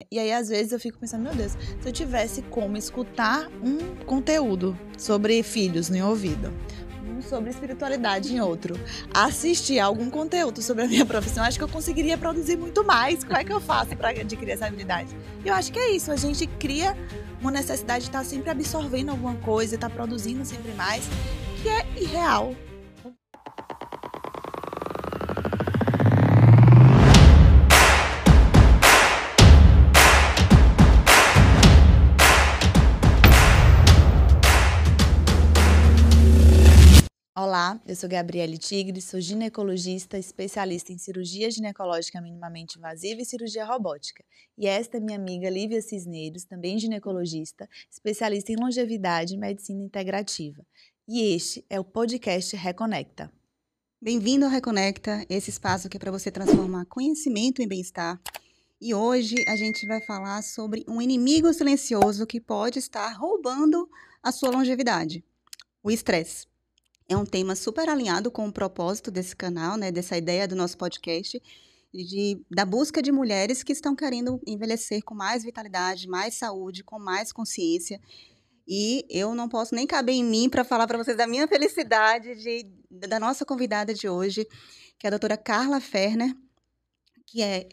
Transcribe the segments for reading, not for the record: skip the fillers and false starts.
E aí, às vezes, eu fico pensando, meu Deus, se eu tivesse como escutar um conteúdo sobre filhos em um ouvido, um sobre espiritualidade em outro, assistir algum conteúdo sobre a minha profissão, acho que eu conseguiria produzir muito mais. Como é que eu faço para adquirir essa habilidade? E eu acho que é isso, a gente cria uma necessidade de estar sempre absorvendo alguma coisa, estar produzindo sempre mais, que é irreal. Olá, eu sou Gabriele Tigre, sou ginecologista, especialista em cirurgia ginecológica minimamente invasiva e cirurgia robótica. E esta é minha amiga Lívia Cisneiros, também ginecologista, especialista em longevidade e medicina integrativa. E este é o podcast Reconecta. Bem-vindo ao Reconecta, esse espaço que é para você transformar conhecimento em bem-estar. E hoje a gente vai falar sobre um inimigo silencioso que pode estar roubando a sua longevidade, o estresse. É um tema super alinhado com o propósito desse canal, né, dessa ideia do nosso podcast, da busca de mulheres que estão querendo envelhecer com mais vitalidade, mais saúde, com mais consciência. E eu não posso nem caber em mim para falar para vocês da minha felicidade da nossa convidada de hoje, que é a doutora Carla Ferner, que é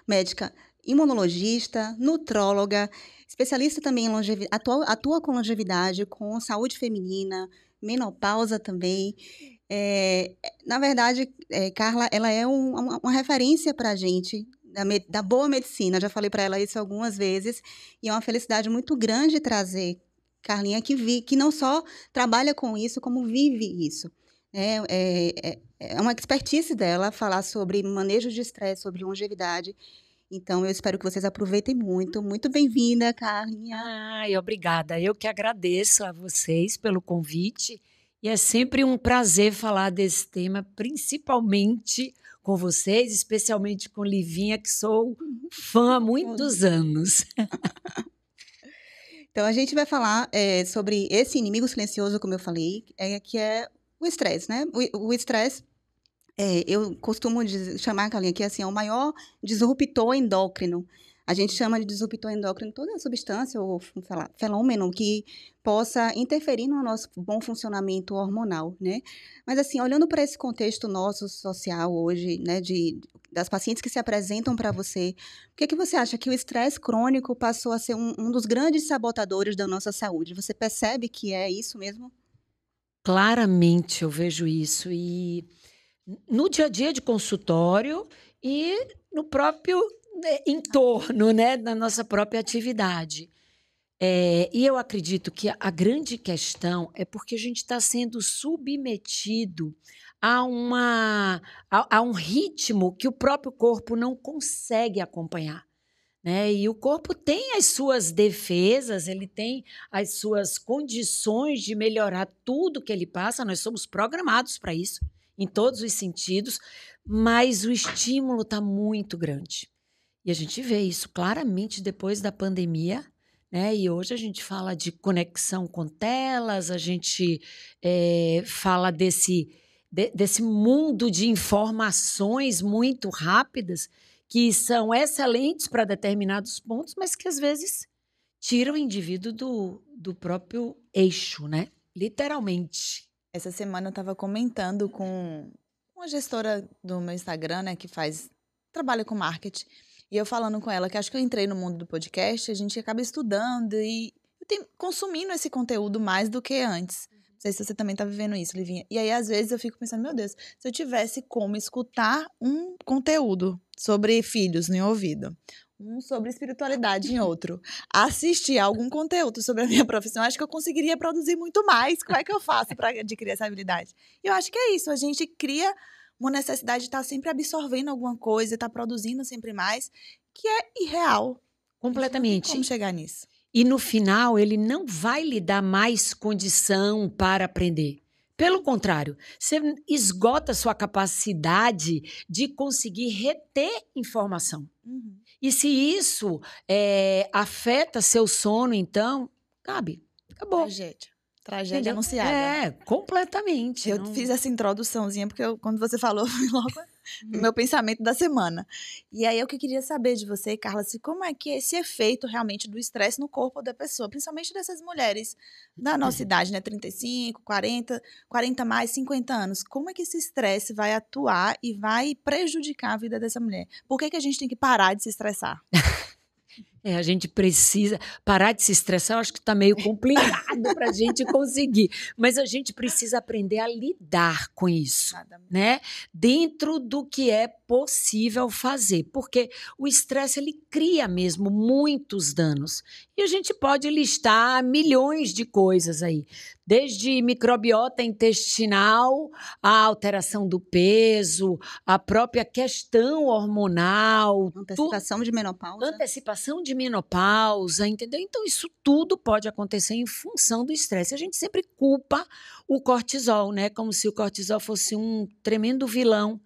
médica imunologista, nutróloga, especialista também em longevidade, atua com longevidade, com saúde feminina, menopausa também. Na verdade, Carla, ela é uma referência para a gente da boa medicina. Já falei para ela isso algumas vezes e é uma felicidade muito grande trazer Carlinha que não só trabalha com isso, como vive isso. É uma expertise dela falar sobre manejo de estresse, sobre longevidade. Então, eu espero que vocês aproveitem muito. Muito bem-vinda, Carlinha. Ai, obrigada. Eu que agradeço a vocês pelo convite. E é sempre um prazer falar desse tema, principalmente com vocês, especialmente com Livinha, que sou fã há muitos anos. Então, a gente vai falar sobre esse inimigo silencioso, como eu falei, que é o estresse, né? O estresse, eu costumo chamar, Carlinha, que assim, é o maior disruptor endócrino. A gente chama de disruptor endócrino toda substância ou, sei lá, fenômeno que possa interferir no nosso bom funcionamento hormonal, né? Mas, assim, olhando para esse contexto nosso social hoje, né, das pacientes que se apresentam para você, o que você acha que o estresse crônico passou a ser um dos grandes sabotadores da nossa saúde? Você percebe que é isso mesmo? Claramente eu vejo isso. E no dia a dia de consultório e no próprio entorno, né, da nossa própria atividade. E eu acredito que a grande questão é porque a gente está sendo submetido a um ritmo que o próprio corpo não consegue acompanhar, né? E o corpo tem as suas defesas, ele tem as suas condições de melhorar tudo que ele passa, nós somos programados para isso, em todos os sentidos, mas o estímulo está muito grande. E a gente vê isso claramente depois da pandemia, né? E hoje a gente fala de conexão com telas, a gente fala desse mundo de informações muito rápidas que são excelentes para determinados pontos, mas que às vezes tiram o indivíduo do próprio eixo, né? Literalmente. Essa semana eu estava comentando com uma gestora do meu Instagram, né, que trabalha com marketing. E eu falando com ela que acho que eu entrei no mundo do podcast, a gente acaba estudando e consumindo esse conteúdo mais do que antes. Não sei se você também tá vivendo isso, Livinha. E aí, às vezes, eu fico pensando, meu Deus, se eu tivesse como escutar um conteúdo sobre filhos em um ouvido, um sobre espiritualidade em outro, assistir algum conteúdo sobre a minha profissão, acho que eu conseguiria produzir muito mais. Como é que eu faço para adquirir essa habilidade? E eu acho que é isso, a gente cria uma necessidade de estar sempre absorvendo alguma coisa, estar produzindo sempre mais, que é irreal. Completamente. Não tem como chegar nisso. E no final, ele não vai lhe dar mais condição para aprender. Pelo contrário, você esgota a sua capacidade de conseguir reter informação. Uhum. E se isso afeta seu sono, então, acabou. Tragédia anunciada. Completamente. Eu fiz essa introduçãozinha, porque quando você falou, eu fui logo no meu pensamento da semana. E aí, eu que queria saber de você, Carla, se como é que é esse efeito realmente do estresse no corpo da pessoa, principalmente dessas mulheres da nossa idade, né? 35, 40, 40 mais, 50 anos. Como é que esse estresse vai atuar e vai prejudicar a vida dessa mulher? Por que a gente tem que parar de se estressar? A gente precisa parar de se estressar, eu acho que está meio complicado para a gente conseguir, mas a gente precisa aprender a lidar com isso, né? Dentro do que é possível fazer, porque o estresse ele cria mesmo muitos danos e a gente pode listar milhões de coisas aí, desde microbiota intestinal, a alteração do peso, a própria questão hormonal, antecipação de menopausa, entendeu? Então, isso tudo pode acontecer em função do estresse. A gente sempre culpa o cortisol, né? Como se o cortisol fosse um tremendo vilão.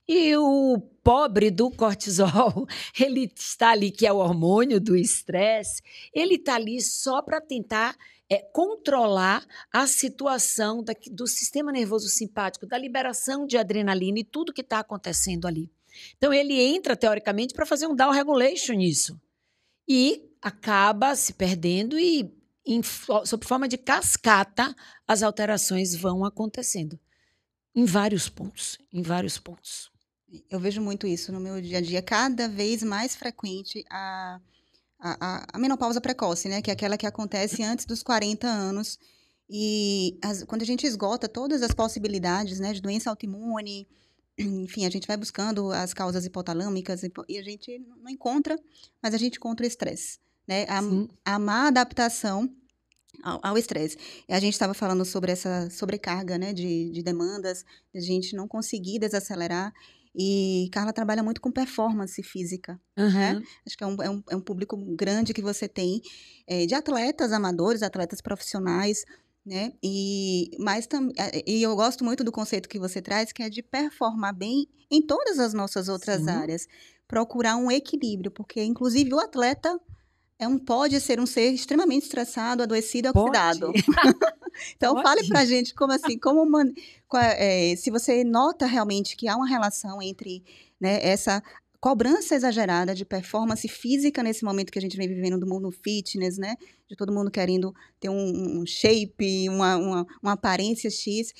E o pobre do cortisol, ele está ali, que é o hormônio do estresse, ele está ali só para tentar controlar a situação do sistema nervoso simpático, da liberação de adrenalina e tudo que está acontecendo ali. Então, ele entra, teoricamente, para fazer um down regulation nisso. E acaba se perdendo e, sob forma de cascata, as alterações vão acontecendo. Em vários pontos. Eu vejo muito isso no meu dia a dia. Cada vez mais frequente a menopausa precoce, né? Que é aquela que acontece antes dos 40 anos. E quando a gente esgota todas as possibilidades, né, de doença autoimune, enfim, a gente vai buscando as causas hipotalâmicas e a gente não encontra, mas a gente encontra o estresse, né? A má adaptação ao estresse. A gente estava falando sobre essa sobrecarga, né, de demandas, de a gente não conseguir desacelerar. E Carla trabalha muito com performance física, né? Acho que é um público grande que você tem, de atletas amadores, atletas profissionais, né? E eu gosto muito do conceito que você traz, que é de performar bem em todas as nossas outras áreas. Procurar um equilíbrio, porque, inclusive, o atleta pode ser um ser extremamente estressado, adoecido e oxidado. Então, fale pra gente como assim, se você nota realmente que há uma relação entre, né, essa cobrança exagerada de performance física nesse momento que a gente vem vivendo do mundo fitness, né? De todo mundo querendo ter um shape, uma aparência X.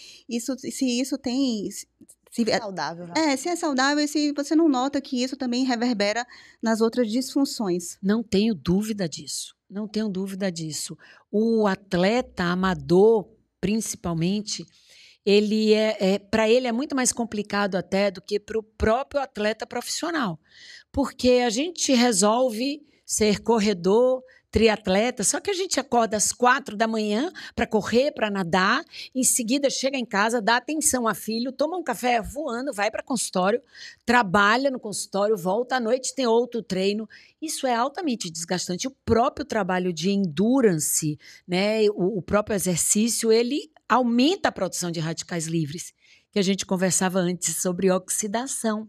Se isso tem... Se é saudável. Se é saudável e se você não nota que isso também reverbera nas outras disfunções. Não tenho dúvida disso. O atleta amador, principalmente, para ele é muito mais complicado até do que para o próprio atleta profissional. Porque a gente resolve ser corredor, triatleta, só que a gente acorda às 4 da manhã para correr, para nadar, em seguida chega em casa, dá atenção a filho, toma um café voando, vai para consultório, trabalha no consultório, volta à noite, tem outro treino. Isso é altamente desgastante. O próprio trabalho de endurance, né, o próprio exercício, ele aumenta a produção de radicais livres, que a gente conversava antes sobre oxidação,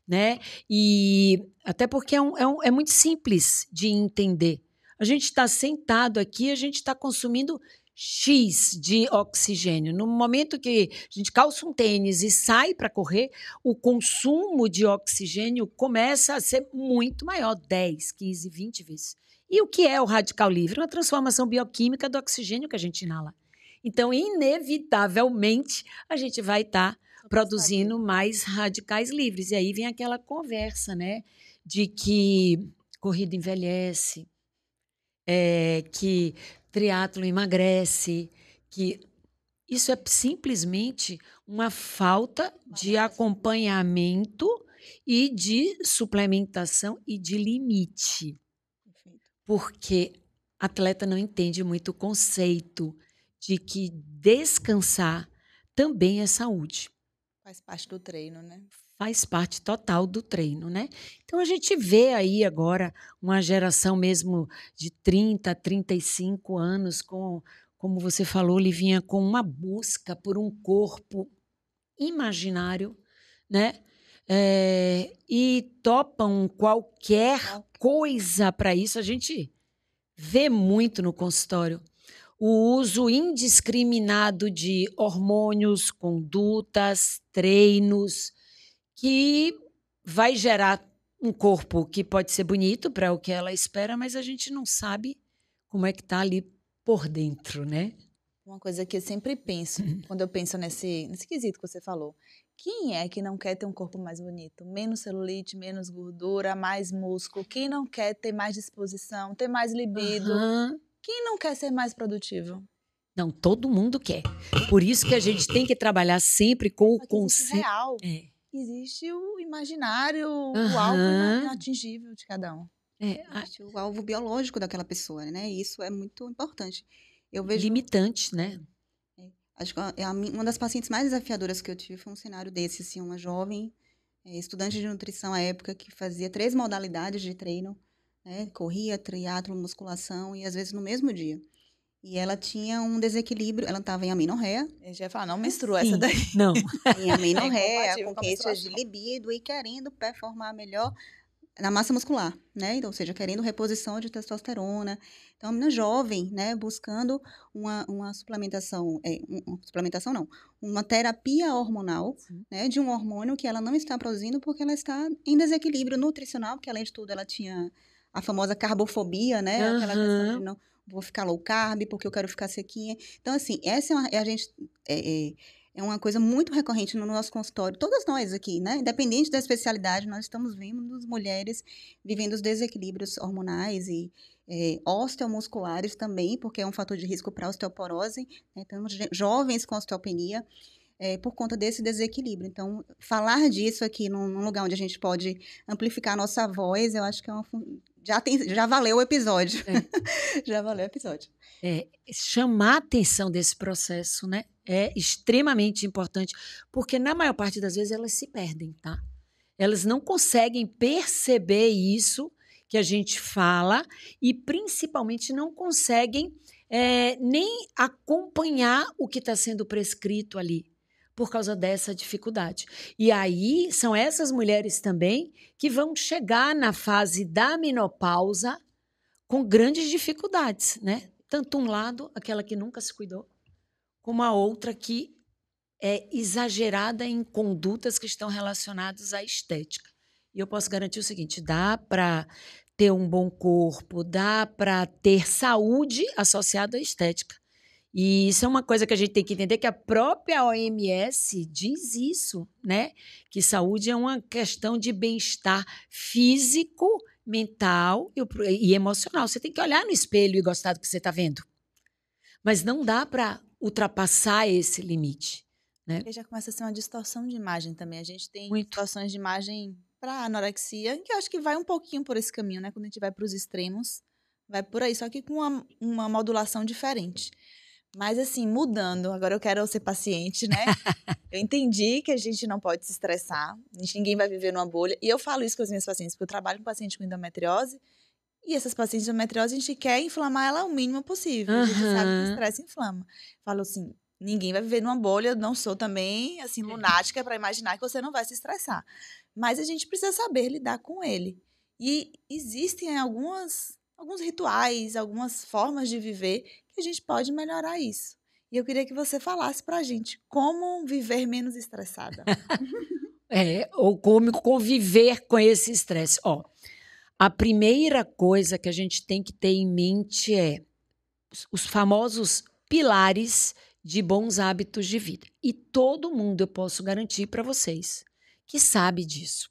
né? E até porque é muito simples de entender. A gente está sentado aqui, a gente está consumindo X de oxigênio. No momento que a gente calça um tênis e sai para correr, o consumo de oxigênio começa a ser muito maior, 10, 15, 20 vezes. E o que é o radical livre? Uma transformação bioquímica do oxigênio que a gente inala. Então, inevitavelmente, a gente vai estar produzindo mais radicais livres. E aí vem aquela conversa, né, de que corrida envelhece, que triatlo emagrece, que isso é simplesmente uma falta de acompanhamento e de suplementação e de limite. Porque atleta não entende muito o conceito de que descansar também é saúde. Faz parte do treino, né? Faz parte total do treino, né? Então, a gente vê aí agora uma geração mesmo de 30, 35 anos, como você falou, Livinha, com uma busca por um corpo imaginário, né? E topam qualquer coisa para isso. A gente vê muito no consultório o uso indiscriminado de hormônios, condutas, treinos, que vai gerar um corpo que pode ser bonito para o que ela espera, mas a gente não sabe como é que está ali por dentro, né? Uma coisa que eu sempre penso, quando eu penso nesse quesito que você falou, quem é que não quer ter um corpo mais bonito? Menos celulite, menos gordura, mais músculo. Quem não quer ter mais disposição, ter mais libido? Aham. Quem não quer ser mais produtivo? Não, todo mundo quer. Por isso que a gente tem que trabalhar sempre com o Só que existe o conceito. real. É. Existe o imaginário, o alvo Aham. inatingível de cada um. Existe o alvo biológico daquela pessoa, né? E isso é muito importante. Eu vejo... Limitante, né? Acho que uma das pacientes mais desafiadoras que eu tive foi um cenário desse, assim, uma jovem estudante de nutrição à época que fazia 3 modalidades de treino, né? Corria, triatlo, musculação e às vezes no mesmo dia. E ela tinha um desequilíbrio, ela estava em amenorreia. Eu já ia falar, não menstrua essa daí. Não. Em amenorreia, Incompatível com com a queixas de menstruação. libido e querendo performar melhor na massa muscular, né? Então, ou seja, querendo reposição de testosterona. Então, a menina jovem, né? Buscando uma suplementação, suplementação não, uma terapia hormonal, né? De um hormônio que ela não está produzindo porque ela está em desequilíbrio nutricional, porque além de tudo ela tinha a famosa carbofobia, né? Aquela questão de não vou ficar low carb porque eu quero ficar sequinha. Então, assim, essa é uma coisa muito recorrente no nosso consultório. Todas nós aqui, né? Independente da especialidade, nós estamos vendo as mulheres vivendo os desequilíbrios hormonais e osteomusculares também, porque é um fator de risco para osteoporose. Né? Temos jovens com osteopenia por conta desse desequilíbrio. Então, falar disso aqui num lugar onde a gente pode amplificar a nossa voz, eu acho que já valeu o episódio. Já valeu o episódio. Chamar a atenção desse processo, né? É extremamente importante, porque na maior parte das vezes elas se perdem, tá? Elas não conseguem perceber isso que a gente fala e principalmente não conseguem nem acompanhar o que está sendo prescrito ali, por causa dessa dificuldade. E aí são essas mulheres também que vão chegar na fase da menopausa com grandes dificuldades, né? Tanto um lado, aquela que nunca se cuidou, como a outra que é exagerada em condutas que estão relacionadas à estética. E eu posso garantir o seguinte, dá para ter um bom corpo, dá para ter saúde associada à estética. E isso é uma coisa que a gente tem que entender, que a própria OMS diz isso, né? Que saúde é uma questão de bem-estar físico, mental e emocional. Você tem que olhar no espelho e gostar do que você está vendo. Mas não dá para ultrapassar esse limite. Né? Porque já começa a ser uma distorção de imagem também. A gente tem Muito. distorções de imagem para anorexia, que eu acho que vai um pouquinho por esse caminho, né? Quando a gente vai para os extremos, vai por aí, só que com uma modulação diferente. Mas assim, mudando, agora eu quero ser paciente, né? Eu entendi que a gente não pode se estressar, ninguém vai viver numa bolha. E eu falo isso com as minhas pacientes, porque eu trabalho com paciente com endometriose, e essas pacientes de endometriose, a gente quer inflamar ela o mínimo possível. A gente sabe que o estresse inflama. Falo assim, ninguém vai viver numa bolha, eu não sou também, assim, lunática para imaginar que você não vai se estressar. Mas a gente precisa saber lidar com ele. E existem alguns rituais, algumas formas de viver que a gente pode melhorar isso. E eu queria que você falasse pra gente como viver menos estressada. Ou como conviver com esse estresse. Ó, a primeira coisa que a gente tem que ter em mente é os famosos pilares de bons hábitos de vida. E todo mundo, eu posso garantir para vocês, que sabe disso.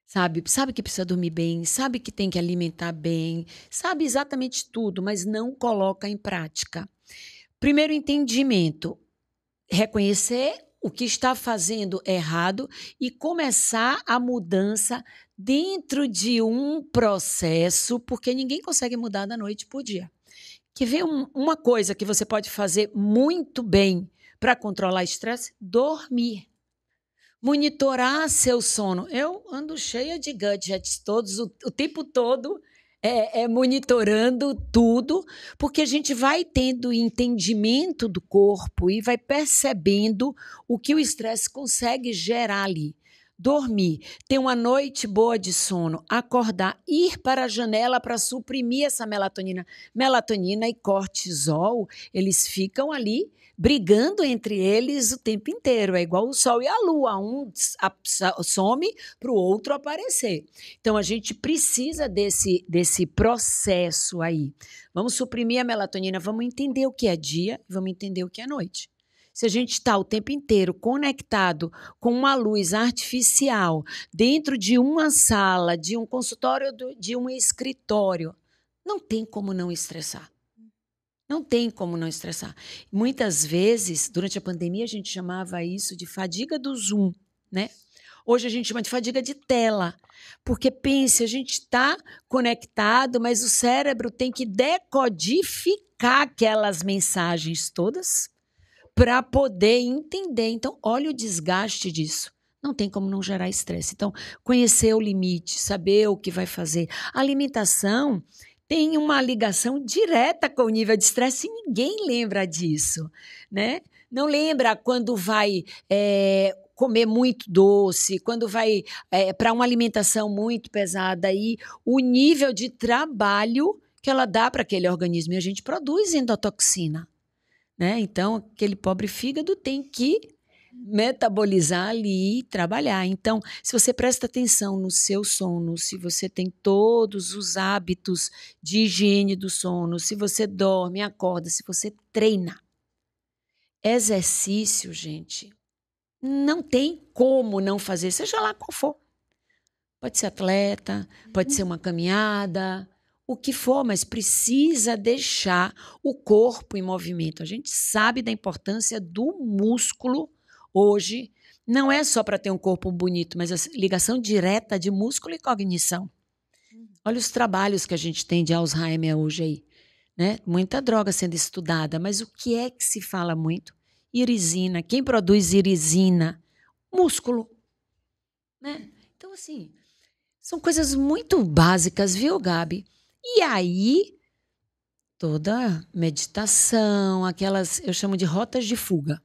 Sabe que precisa dormir bem, sabe que tem que alimentar bem, sabe exatamente tudo, mas não coloca em prática. Primeiro entendimento, reconhecer o que está fazendo errado e começar a mudança dentro de um processo, porque ninguém consegue mudar da noite para o dia. Quer ver uma coisa que você pode fazer muito bem para controlar estresse? Dormir. Monitorar seu sono. Eu ando cheia de gadgets todos, o tempo todo, monitorando tudo, porque a gente vai tendo entendimento do corpo e vai percebendo o que o estresse consegue gerar ali. dormir, ter uma noite boa de sono, acordar, ir para a janela para suprimir essa melatonina. Melatonina e cortisol, eles ficam ali brigando entre eles o tempo inteiro. É igual o sol e a lua, um some para o outro aparecer. Então, a gente precisa desse processo aí. Vamos suprimir a melatonina, vamos entender o que é dia, vamos entender o que é noite. Se a gente está o tempo inteiro conectado com uma luz artificial dentro de uma sala, de um consultório, de um escritório, não tem como não estressar. Não tem como não estressar. Muitas vezes, durante a pandemia, a gente chamava isso de fadiga do Zoom, né? Hoje a gente chama de fadiga de tela, porque pense, a gente está conectado, mas o cérebro tem que decodificar aquelas mensagens todas para poder entender. Então, olha o desgaste disso. Não tem como não gerar estresse. Então, conhecer o limite, saber o que vai fazer. A alimentação tem uma ligação direta com o nível de estresse e ninguém lembra disso, né? Não lembra quando vai comer muito doce, quando vai para uma alimentação muito pesada e o nível de trabalho que ela dá para aquele organismo. E a gente produz endotoxina, né? Então, aquele pobre fígado tem que metabolizar ali e trabalhar. Então, se você presta atenção no seu sono, se você tem todos os hábitos de higiene do sono, se você dorme, acorda, se você treina. Exercício, gente, não tem como não fazer, seja lá qual for. Pode ser atleta, pode ser uma caminhada, o que for, mas precisa deixar o corpo em movimento. A gente sabe da importância do músculo hoje, não é só para ter um corpo bonito, mas a ligação direta de músculo e cognição. Olha os trabalhos que a gente tem de Alzheimer hoje aí, né? Muita droga sendo estudada, mas o que é que se fala muito? Irisina. Quem produz irisina? Músculo, né? Então, assim, são coisas muito básicas, viu, Gabi? E aí, toda meditação, aquelas, eu chamo de rotas de fuga.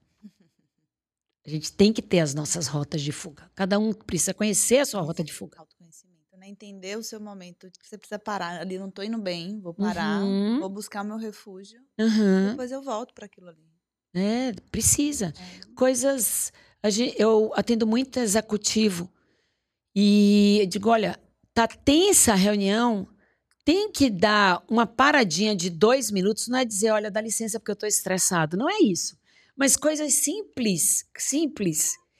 A gente tem que ter as nossas rotas de fuga. Cada um precisa conhecer a sua rota de fuga. Autoconhecimento, né? Entender o seu momento, que você precisa parar ali, não estou indo bem, vou parar, vou buscar o meu refúgio, depois eu volto para aquilo ali. Precisa. Coisas, eu atendo muito executivo e eu digo, olha, tá tensa a reunião, tem que dar uma paradinha de 2 minutos, não é dizer, olha, dá licença porque eu estou estressado, não é isso. Mas coisas simples.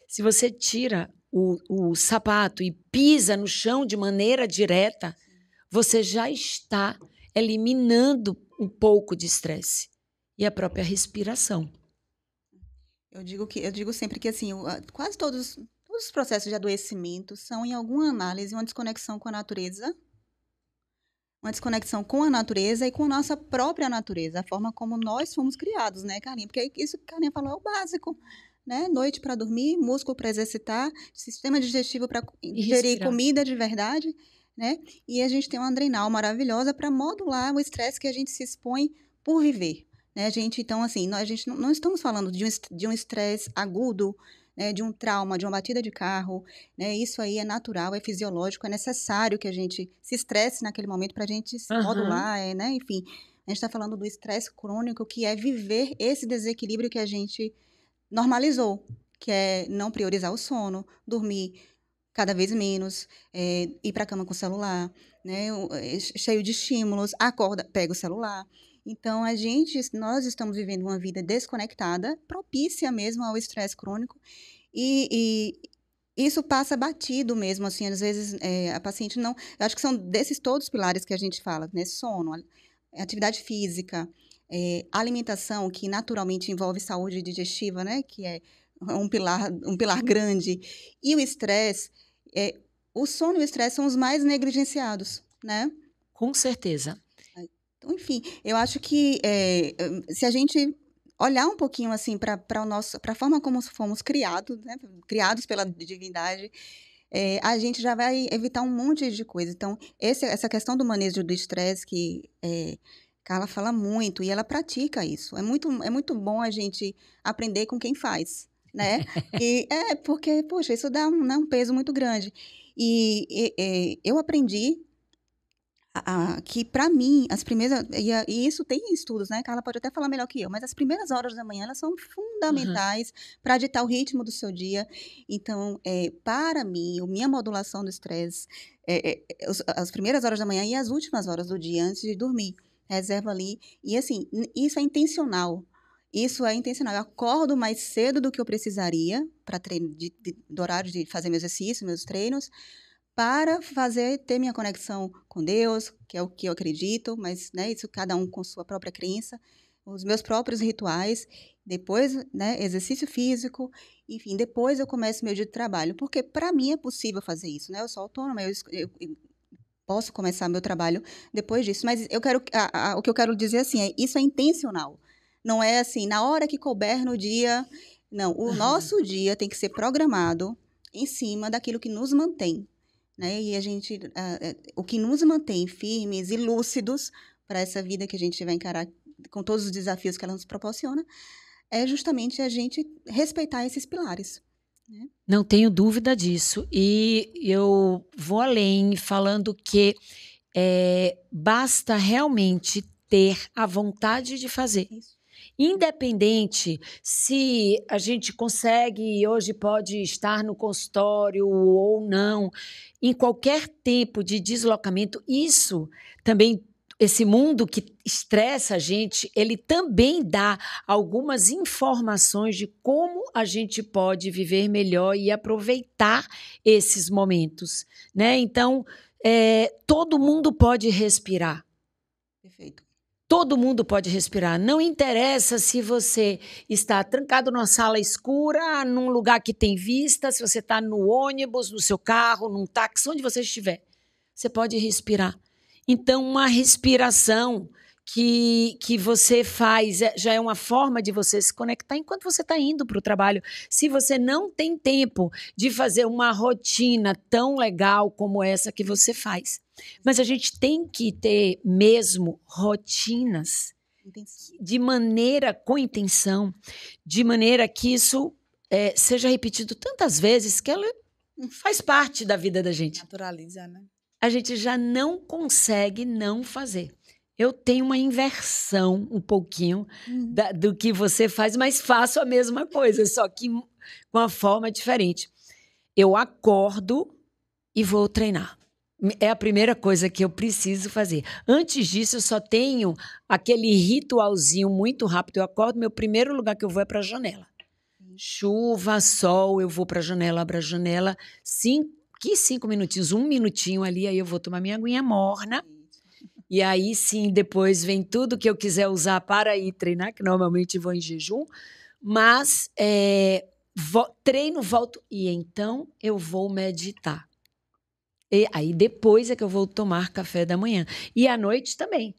Se você tira o sapato e pisa no chão de maneira direta, você já está eliminando um pouco de estresse. E a própria respiração. Eu digo sempre que assim, quase todos os processos de adoecimento são, em alguma análise, uma desconexão com a natureza. Uma desconexão com a natureza e com a nossa própria natureza, a forma como nós fomos criados, né, Carlinha? Porque isso que a Carlinha falou é o básico, né? Noite para dormir, músculo para exercitar, sistema digestivo para digerir comida de verdade, né? E a gente tem uma adrenal maravilhosa para modular o estresse que a gente se expõe por viver, né? Então, assim, a gente não estamos falando de um estresse agudo, né, de um trauma, de uma batida de carro, né? Isso aí é natural, é fisiológico, é necessário que a gente se estresse naquele momento para a gente se modular, né? Enfim, a gente está falando do estresse crônico, que é viver esse desequilíbrio que a gente normalizou, que é não priorizar o sono, dormir cada vez menos, ir para a cama com o celular, né? Cheio de estímulos, acorda, pega o celular. Então, nós estamos vivendo uma vida desconectada, propícia mesmo ao estresse crônico, e isso passa batido mesmo, assim, às vezes a paciente não... Eu acho que são desses todos os pilares que a gente fala, né? Sono, atividade física, alimentação, que naturalmente envolve saúde digestiva, né? Que é um pilar grande, e o estresse, o sono e o estresse são os mais negligenciados, né? Com certeza. Então, enfim, eu acho que se a gente olhar um pouquinho assim para a forma como fomos criados, né, criados pela divindade, a gente já vai evitar um monte de coisa. Então, essa questão do manejo do estresse que Carla fala muito e ela pratica isso. É muito bom a gente aprender com quem faz. né? E porque, poxa, isso dá um peso muito grande. E eu aprendi que para mim, as primeiras, e isso tem estudos, né? Carla pode até falar melhor que eu, mas as primeiras horas da manhã, elas são fundamentais para ditar o ritmo do seu dia. Então, para mim, a minha modulação do estresse, as primeiras horas da manhã e as últimas horas do dia, antes de dormir, reserva ali. E assim, isso é intencional. Isso é intencional. Eu acordo mais cedo do que eu precisaria para do horário de fazer meu exercício, meus treinos, para ter minha conexão com Deus, que é o que eu acredito, mas, né, isso cada um com sua própria crença, os meus próprios rituais, depois, né, exercício físico, enfim, depois eu começo meu dia de trabalho, porque para mim é possível fazer isso, né, eu sou autônoma, eu posso começar meu trabalho depois disso, mas o que eu quero dizer assim, isso é intencional, não é assim, na hora que couber no dia, não, o nosso dia tem que ser programado em cima daquilo que nos mantém, né? E o que nos mantém firmes e lúcidos para essa vida que a gente vai encarar com todos os desafios que ela nos proporciona, é justamente a gente respeitar esses pilares. Né? Não tenho dúvida disso. E eu vou além falando que basta realmente ter a vontade de fazer. Isso. Independente se a gente consegue, hoje pode estar no consultório ou não, em qualquer tempo de deslocamento, isso também, esse mundo que estressa a gente, ele também dá algumas informações de como a gente pode viver melhor e aproveitar esses momentos, né? Então, todo mundo pode respirar. Perfeito. Todo mundo pode respirar. Não interessa se você está trancado numa sala escura, num lugar que tem vista, se você está no ônibus, no seu carro, num táxi, onde você estiver. Você pode respirar. Então, uma respiração que você faz já é uma forma de você se conectar enquanto você está indo para o trabalho. Se você não tem tempo de fazer uma rotina tão legal como essa que você faz. Mas a gente tem que ter mesmo rotinas com intenção, de maneira que isso seja repetido tantas vezes que ela faz parte da vida da gente. Naturaliza, né? A gente já não consegue não fazer. Eu tenho uma inversão um pouquinho do que você faz, mas faço a mesma coisa, só que com uma forma diferente. Eu acordo e vou treinar. É a primeira coisa que eu preciso fazer. Antes disso, eu só tenho aquele ritualzinho muito rápido. Eu acordo, meu primeiro lugar que eu vou é para a janela. Chuva, sol, eu vou para a janela, abro a janela. 5 minutinhos, 1 minutinho ali, aí eu vou tomar minha aguinha morna. E aí, sim, depois vem tudo que eu quiser usar para ir treinar, que normalmente vou em jejum. Mas treino, volto e então eu vou meditar. E aí depois é que eu vou tomar café da manhã. E à noite também.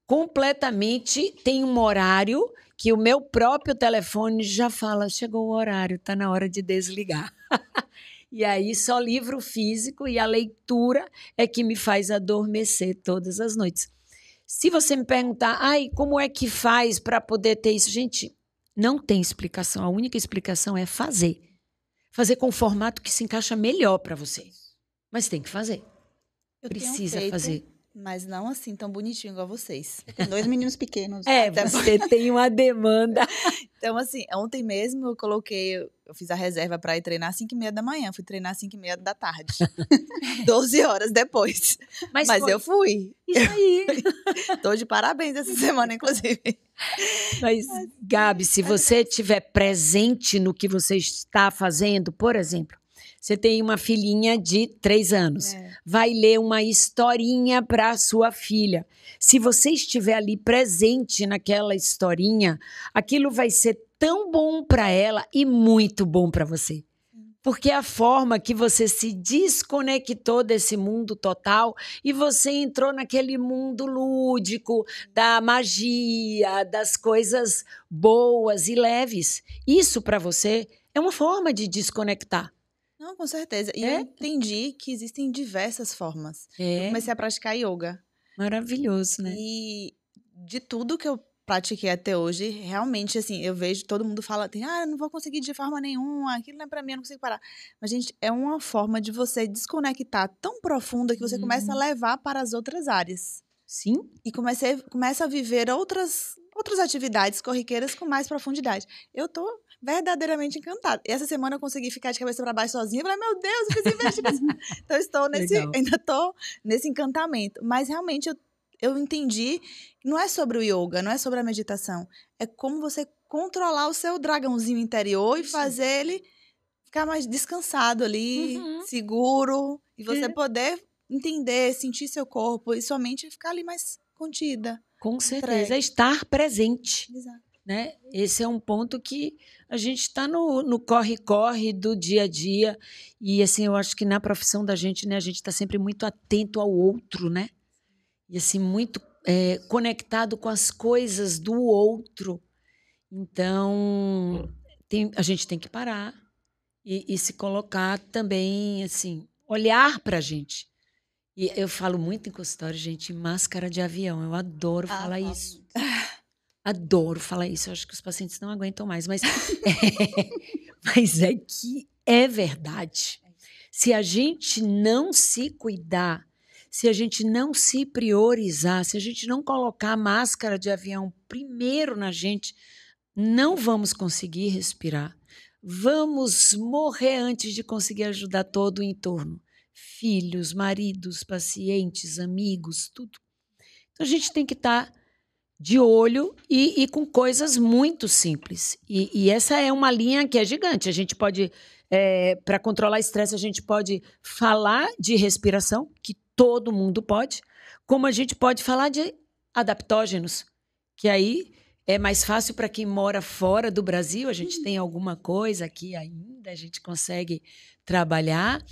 Completamente tem um horário que o meu próprio telefone já fala, chegou o horário, está na hora de desligar. E aí só livro físico e a leitura é que me faz adormecer todas as noites. Se você me perguntar, como é que faz para poder ter isso? Gente, não tem explicação. A única explicação é fazer. Fazer com o formato que se encaixa melhor para você. Mas tem que fazer. Precisa fazer. Mas não assim tão bonitinho igual vocês. Tem 2 meninos pequenos. Você tem uma demanda. Então, assim, ontem mesmo eu fiz a reserva para ir treinar às 5h30 da manhã. Fui treinar às 5h30 da tarde. 12 horas depois. Mas eu fui. Isso aí. Tô de parabéns essa semana, inclusive. Mas, Gabi, se você estiver presente no que você está fazendo, por exemplo, você tem uma filhinha de 3 anos. Vai ler uma historinha para a sua filha. Se você estiver ali presente naquela historinha, aquilo vai ser tão bom para ela e muito bom para você. Porque é a forma que você se desconectou desse mundo total e você entrou naquele mundo lúdico, da magia, das coisas boas e leves. Isso para você é uma forma de desconectar. Não, com certeza. E eu entendi que existem diversas formas. Eu comecei a praticar yoga. Maravilhoso, né? E de tudo que eu pratiquei até hoje, realmente, assim, eu vejo todo mundo fala, eu não vou conseguir de forma nenhuma, aquilo não é pra mim, eu não consigo parar. Mas, gente, é uma forma de você desconectar tão profunda que você começa a levar para as outras áreas. Sim. E começa a viver outras atividades corriqueiras com mais profundidade. Eu tô verdadeiramente encantada. E essa semana eu consegui ficar de cabeça para baixo sozinha. Eu falei, meu Deus, eu fiz investir nisso. Então, ainda estou nesse encantamento. Mas, realmente, eu entendi que não é sobre o yoga, não é sobre a meditação. É como você controlar o seu dragãozinho interior e fazer ele ficar mais descansado ali, seguro. E você poder entender, sentir seu corpo e sua mente ficar ali mais contida. Com certeza, estar presente. Exato. Né? Esse é um ponto que a gente está no corre-corre do dia a dia. E, assim, eu acho que na profissão da gente, né, a gente está sempre muito atento ao outro, né? E, assim, muito conectado com as coisas do outro. Então, a gente tem que parar e se colocar também, assim, olhar para a gente. E eu falo muito em consultório, gente, máscara de avião. Eu adoro falar isso. Adoro falar isso. Eu acho que os pacientes não aguentam mais. Mas é que é verdade. Se a gente não se cuidar, se a gente não se priorizar, se a gente não colocar a máscara de avião primeiro na gente, não vamos conseguir respirar. Vamos morrer antes de conseguir ajudar todo o entorno. Filhos, maridos, pacientes, amigos, tudo. Então, a gente tem que estar de olho e com coisas muito simples. E essa é uma linha que é gigante. A gente pode, para controlar estresse, a gente pode falar de respiração, que todo mundo pode, como a gente pode falar de adaptógenos, que aí é mais fácil para quem mora fora do Brasil. A gente tem alguma coisa aqui ainda, a gente consegue trabalhar.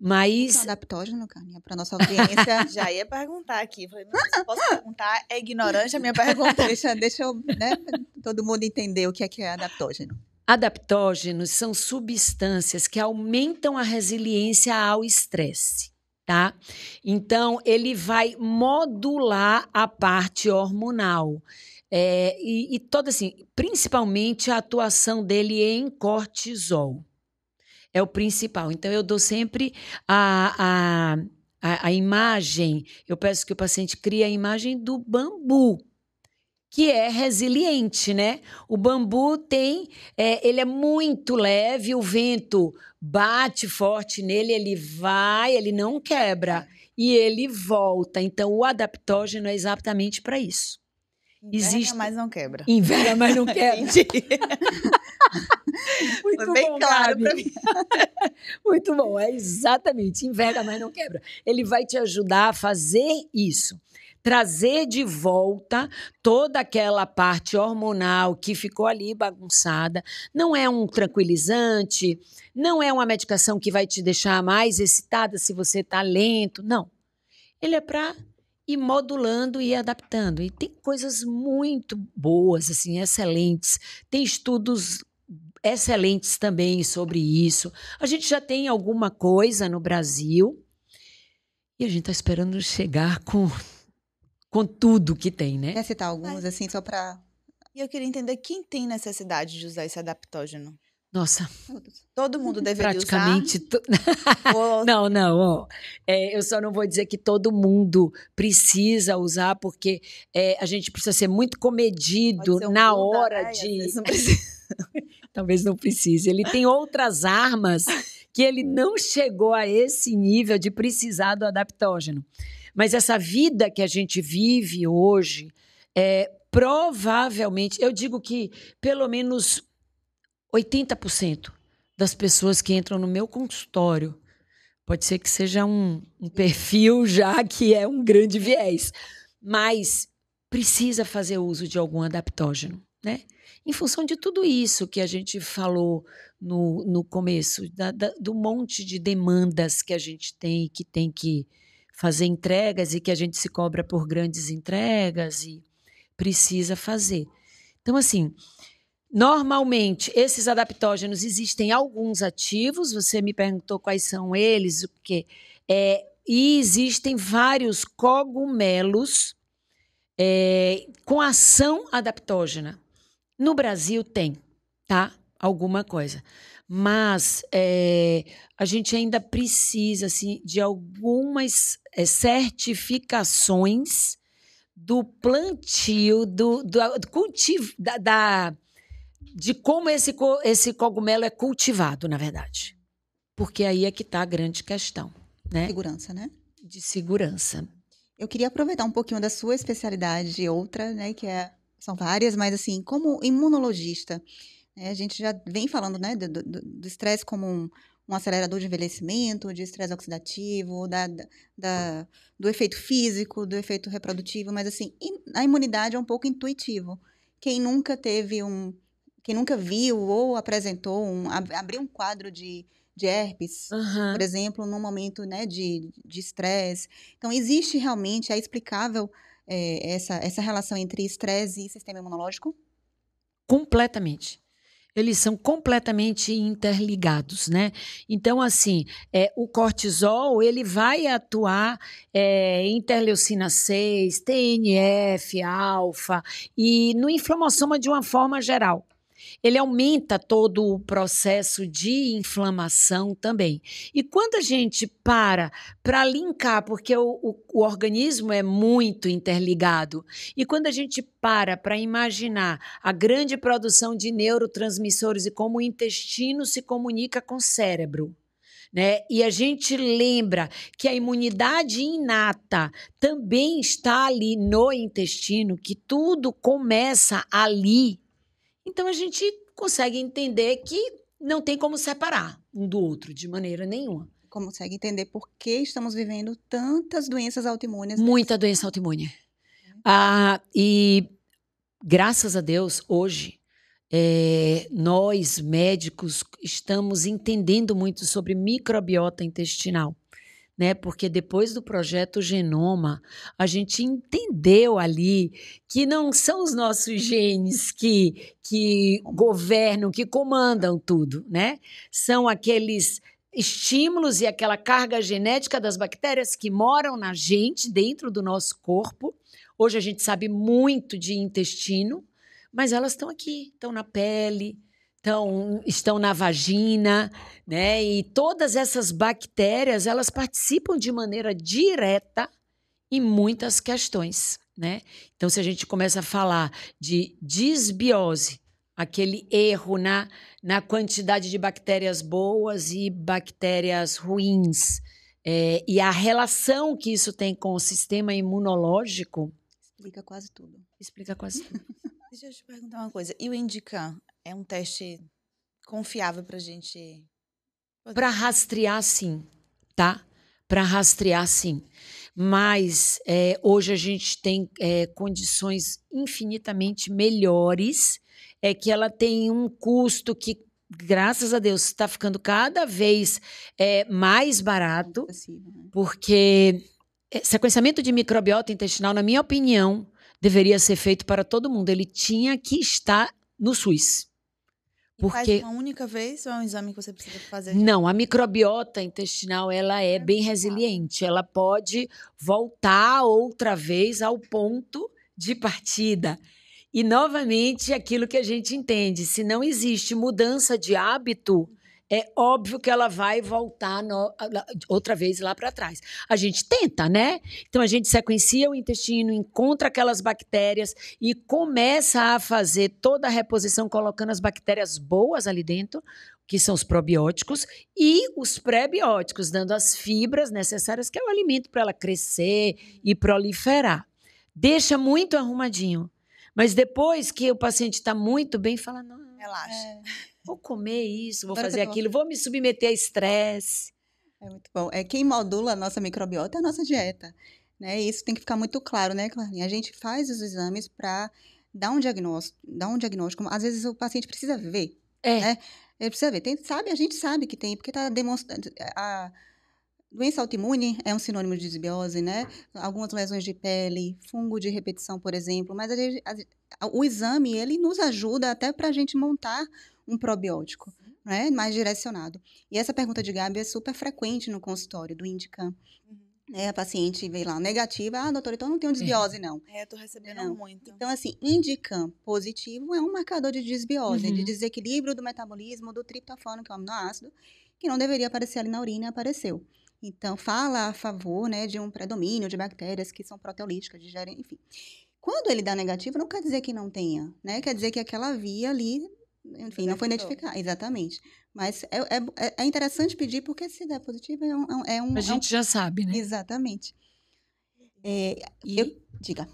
Mas... adaptógeno, Carminha, para nossa audiência. Já ia perguntar aqui. Falei, não posso perguntar, é ignorante a minha pergunta. Deixa eu, né, todo mundo entender o que é adaptógeno. Adaptógenos são substâncias que aumentam a resiliência ao estresse, tá? Então, ele vai modular a parte hormonal. E toda, assim, principalmente a atuação dele em cortisol. É o principal. Então, eu dou sempre a imagem, eu peço que o paciente crie a imagem do bambu, que é resiliente, né? O bambu ele é muito leve, o vento bate forte nele, ele não quebra e ele volta. Então, o adaptógeno é exatamente para isso. Inverna, mas não quebra. Inverna, mas não quebra. Muito Foi bem bom, claro para mim. Muito bom, é exatamente. Inverna, mas não quebra. Ele vai te ajudar a fazer isso. Trazer de volta toda aquela parte hormonal que ficou ali bagunçada. Não é um tranquilizante, não é uma medicação que vai te deixar mais excitada se você está lento. Não. Ele é para ir modulando e adaptando. E tem coisas muito boas, assim, excelentes. Tem estudos excelentes também sobre isso. A gente já tem alguma coisa no Brasil e a gente está esperando chegar com tudo que tem, né? Quer citar alguns, assim, só para... E eu queria entender quem tem necessidade de usar esse adaptógeno. Nossa. Todo mundo deveria praticamente usar? Não. Ó, eu só não vou dizer que todo mundo precisa usar, porque a gente precisa ser muito comedido na hora de... Não precisa. Talvez não precise. Ele tem outras armas que ele não chegou a esse nível de precisar do adaptógeno. Mas essa vida que a gente vive hoje, provavelmente, eu digo que pelo menos 80% das pessoas que entram no meu consultório, pode ser que seja um perfil já que é um grande viés, mas precisa fazer uso de algum adaptógeno, né? Em função de tudo isso que a gente falou no começo, do monte de demandas que a gente tem que fazer entregas e que a gente se cobra por grandes entregas e precisa fazer. Então, assim, normalmente, esses adaptógenos, existem alguns ativos, você me perguntou quais são eles, o quê? E existem vários cogumelos com ação adaptógena. No Brasil tem, tá? Alguma coisa. Mas a gente ainda precisa assim, de algumas certificações do plantio, do cultivo, de como esse cogumelo é cultivado, na verdade. Porque aí é que está a grande questão, né? Segurança, né? De segurança. Eu queria aproveitar um pouquinho da sua especialidade, outra, né, são várias, mas assim, como imunologista, né, a gente já vem falando, né, do estresse como um acelerador de envelhecimento, de estresse oxidativo, do efeito físico, do efeito reprodutivo, mas assim, a imunidade é um pouco intuitivo. Quem nunca viu ou apresentou, abriu um quadro de herpes, por exemplo, num momento, né, de estresse. Então, existe realmente, é explicável essa relação entre estresse e sistema imunológico? Completamente. Eles são completamente interligados, né? Então, assim, o cortisol, ele vai atuar interleucina 6, TNF, alfa, e no inflamassoma de uma forma geral. Ele aumenta todo o processo de inflamação também. E quando a gente para linkar, porque o organismo é muito interligado, e quando a gente para imaginar a grande produção de neurotransmissores e como o intestino se comunica com o cérebro, né? E a gente lembra que a imunidade inata também está ali no intestino, que tudo começa ali. Então, a gente consegue entender que não tem como separar um do outro de maneira nenhuma. Consegue entender por que estamos vivendo tantas doenças autoimunes. Muita doença autoimune. E, graças a Deus, hoje, nós, médicos, estamos entendendo muito sobre microbiota intestinal. Né? Porque depois do projeto Genoma, a gente entendeu ali que não são os nossos genes que governam, que comandam tudo, né? São aqueles estímulos e aquela carga genética das bactérias que moram na gente, dentro do nosso corpo. Hoje a gente sabe muito de intestino, mas elas estão aqui, estão na pele, estão na vagina, né? E todas essas bactérias, elas participam de maneira direta em muitas questões, né? Então, se a gente começa a falar de disbiose, aquele erro na quantidade de bactérias boas e bactérias ruins, e a relação que isso tem com o sistema imunológico... Explica quase tudo. Explica quase tudo. Deixa eu te perguntar uma coisa. E o Indican é um teste confiável pra gente? Para rastrear, sim, tá? Para rastrear, sim. Mas hoje a gente tem condições infinitamente melhores, que ela tem um custo que, graças a Deus, está ficando cada vez mais barato, porque sequenciamento de microbiota intestinal, na minha opinião, deveria ser feito para todo mundo. Ele tinha que estar no SUS. Porque... Faz uma única vez ou é um exame que você precisa fazer? Não, a microbiota intestinal ela é bem resiliente. Ela pode voltar outra vez ao ponto de partida. E, novamente, aquilo que a gente entende. Se não existe mudança de hábito, é óbvio que ela vai voltar outra vez lá para trás. A gente tenta, né? Então, a gente sequencia o intestino, encontra aquelas bactérias e começa a fazer toda a reposição, colocando as bactérias boas ali dentro, que são os probióticos, e os pré-bióticos, dando as fibras necessárias, que é o alimento para ela crescer e proliferar. Deixa muito arrumadinho. Mas depois que o paciente está muito bem, fala, não, relaxa. Vou comer isso, vou fazer aquilo, vou me submeter a estresse. É muito bom. Quem modula a nossa microbiota é a nossa dieta, né? E isso tem que ficar muito claro, né, Clarinha? A gente faz os exames para dar um diagnóstico. Às vezes o paciente precisa ver, né? Ele precisa ver. A gente sabe que tem, porque está demonstrando... A doença autoimune é um sinônimo de disbiose, né? Algumas lesões de pele, fungo de repetição, por exemplo. Mas o exame, ele nos ajuda até para a gente montar um probiótico, né? Mais direcionado. E essa pergunta de Gabi é super frequente no consultório do Indican. né? A paciente veio lá negativa, doutora, então não tem desbiose, não. Eu tô recebendo Não. muito. Então, assim, Indicam positivo é um marcador de desbiose, de Uhum. desequilíbrio do metabolismo do triptofano, que é um aminoácido, que não deveria aparecer ali na urina e apareceu. Então, fala a favor, né, de um predomínio de bactérias que são proteolíticas, digerem, enfim. Quando ele dá negativo, não quer dizer que não tenha, né? Quer dizer que aquela via ali, enfim, não foi identificada. Exatamente. Mas é interessante pedir, porque se der positivo, A gente já sabe, né? Exatamente. E... Diga,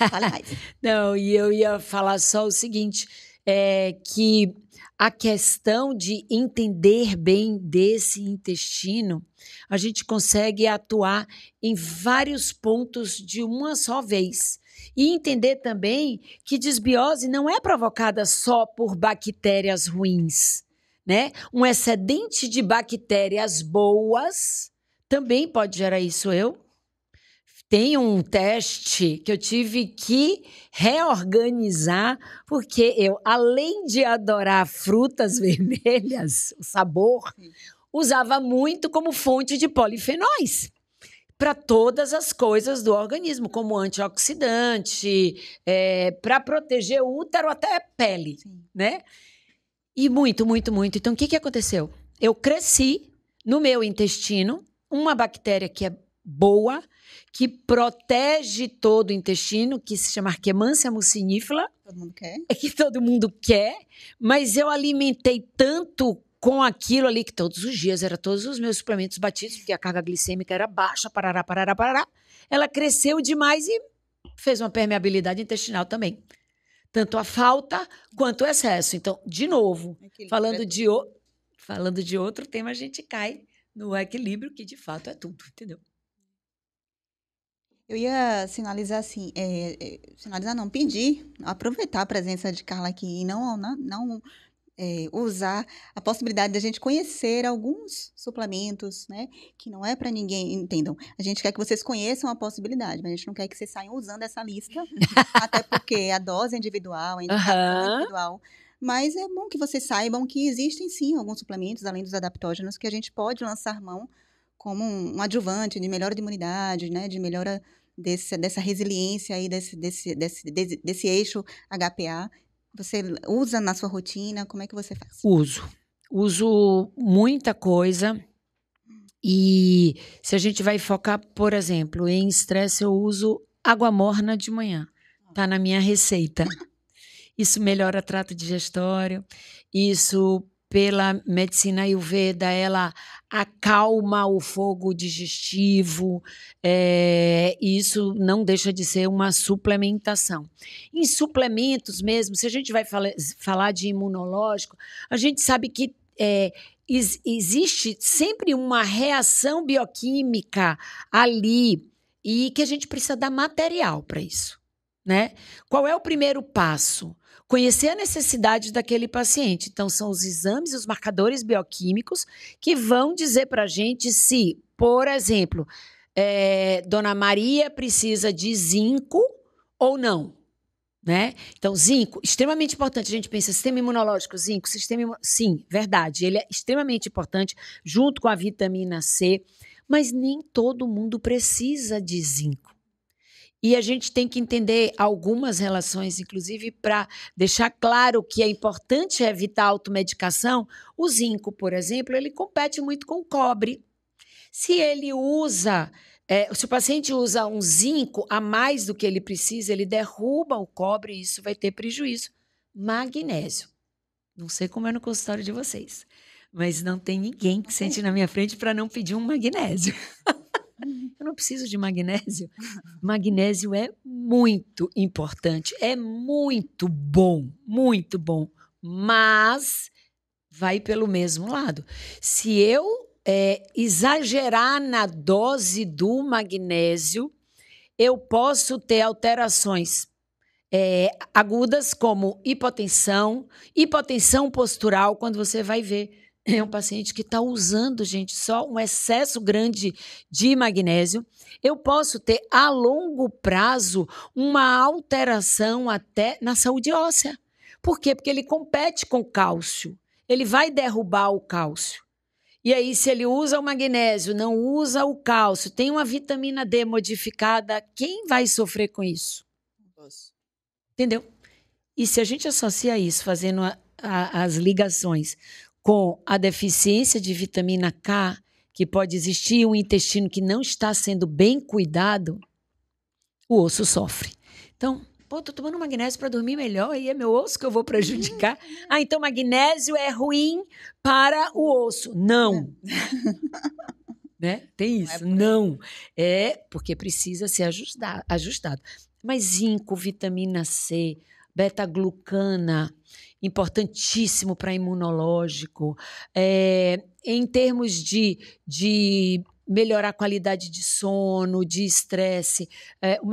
fale mais. Não, e eu ia falar só o seguinte, que a questão de entender bem desse intestino, a gente consegue atuar em vários pontos de uma só vez. E entender também que desbiose não é provocada só por bactérias ruins, né? Um excedente de bactérias boas também pode gerar isso. Tem um teste que eu tive que reorganizar, porque eu, além de adorar frutas vermelhas, o sabor, usava muito como fonte de polifenóis para todas as coisas do organismo, como antioxidante, para proteger o útero até a pele, né? E muito, muito, muito. Então, o que aconteceu? Eu cresci no meu intestino uma bactéria que é boa, que protege todo o intestino, que se chama Arquemania mucinifera. Todo mundo quer. Que todo mundo quer, mas eu alimentei tanto com aquilo ali, que todos os dias, era todos os meus suplementos batidos, porque a carga glicêmica era baixa, parará. Ela cresceu demais e fez uma permeabilidade intestinal também. Tanto a falta quanto o excesso. Então, de novo, falando de outro tema, a gente cai no equilíbrio, que de fato é tudo, entendeu? Eu ia sinalizar assim, pedir, aproveitar a presença de Carla aqui e não usar a possibilidade de a gente conhecer alguns suplementos, né? Que não é para ninguém, entendam. A gente quer que vocês conheçam a possibilidade, mas a gente não quer que vocês saiam usando essa lista, até porque a dose é individual, a indicação é individual. Mas é bom que vocês saibam que existem sim alguns suplementos, além dos adaptógenos, que a gente pode lançar mão como um adjuvante de melhora de imunidade, né? De melhora dessa resiliência aí, desse eixo HPA. Você usa na sua rotina? Como é que você faz? Uso muita coisa. E se a gente vai focar, por exemplo, em estresse, eu uso água morna de manhã. Tá na minha receita. Isso melhora trato digestório. Isso, pela medicina Ayurveda, ela acalma o fogo digestivo, e isso não deixa de ser uma suplementação. Em suplementos mesmo, se a gente vai falar de imunológico, a gente sabe que existe sempre uma reação bioquímica ali e que a gente precisa dar material para isso, né? Qual é o primeiro passo? Conhecer a necessidade daquele paciente. Então, são os exames, os marcadores bioquímicos que vão dizer para a gente se, por exemplo, Dona Maria precisa de zinco ou não, né? Então, zinco, extremamente importante. A gente pensa, sistema imunológico, zinco, sim, verdade, ele é extremamente importante, junto com a vitamina C, mas nem todo mundo precisa de zinco. E a gente tem que entender algumas relações, inclusive, para deixar claro que é importante evitar a automedicação. O zinco, por exemplo, ele compete muito com o cobre. Se o paciente usa um zinco a mais do que ele precisa, ele derruba o cobre e isso vai ter prejuízo. Magnésio. Não sei como é no consultório de vocês, mas não tem ninguém que sente na minha frente para não pedir um magnésio. Eu não preciso de magnésio. Magnésio é muito importante, é muito bom, mas vai pelo mesmo lado. Se eu exagerar na dose do magnésio, eu posso ter alterações agudas como hipotensão postural, quando você vai ver. É um paciente que está usando, gente, só um excesso grande de magnésio. Eu posso ter, a longo prazo, uma alteração até na saúde óssea. Por quê? Porque ele compete com cálcio. Ele vai derrubar o cálcio. E aí, se ele usa o magnésio, não usa o cálcio, tem uma vitamina D modificada, quem vai sofrer com isso? Entendeu? E se a gente associa isso, fazendo as ligações com a deficiência de vitamina K, que pode existir um intestino que não está sendo bem cuidado, o osso sofre. Então, tô tomando magnésio para dormir melhor, aí é meu osso que eu vou prejudicar. Então magnésio é ruim para o osso. Não. Né? Tem isso. Não. É porque precisa ser ajustado. Mas zinco, vitamina C, beta-glucana, importantíssimo para imunológico. Em termos de melhorar a qualidade de sono, de estresse,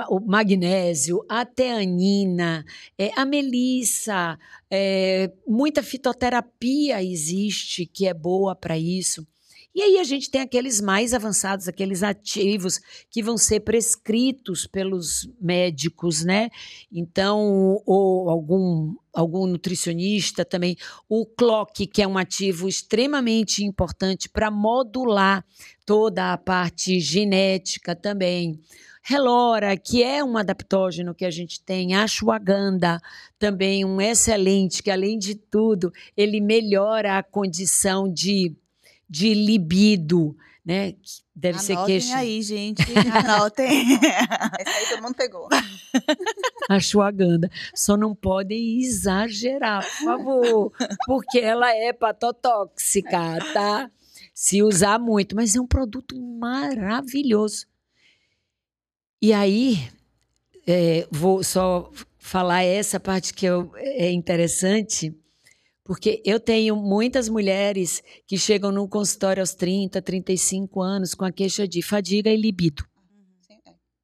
o magnésio, a teanina, a melissa, muita fitoterapia existe que é boa para isso. E aí a gente tem aqueles mais avançados, aqueles ativos que vão ser prescritos pelos médicos, né? Então, ou algum nutricionista também. O CLOC, que é um ativo extremamente importante para modular toda a parte genética também. Relora, que é um adaptógeno que a gente tem. Ashwagandha, também um excelente, que além de tudo, ele melhora a condição de libido, né? Deve ser queixa. Anotem aí, gente. Anotem. Essa aí todo mundo pegou. Ashwagandha. Só não podem exagerar, por favor, porque ela é hepatotóxica, tá? Se usar muito, mas é um produto maravilhoso. E aí, vou só falar essa parte que é interessante, porque eu tenho muitas mulheres que chegam no consultório aos 30, 35 anos com a queixa de fadiga e libido.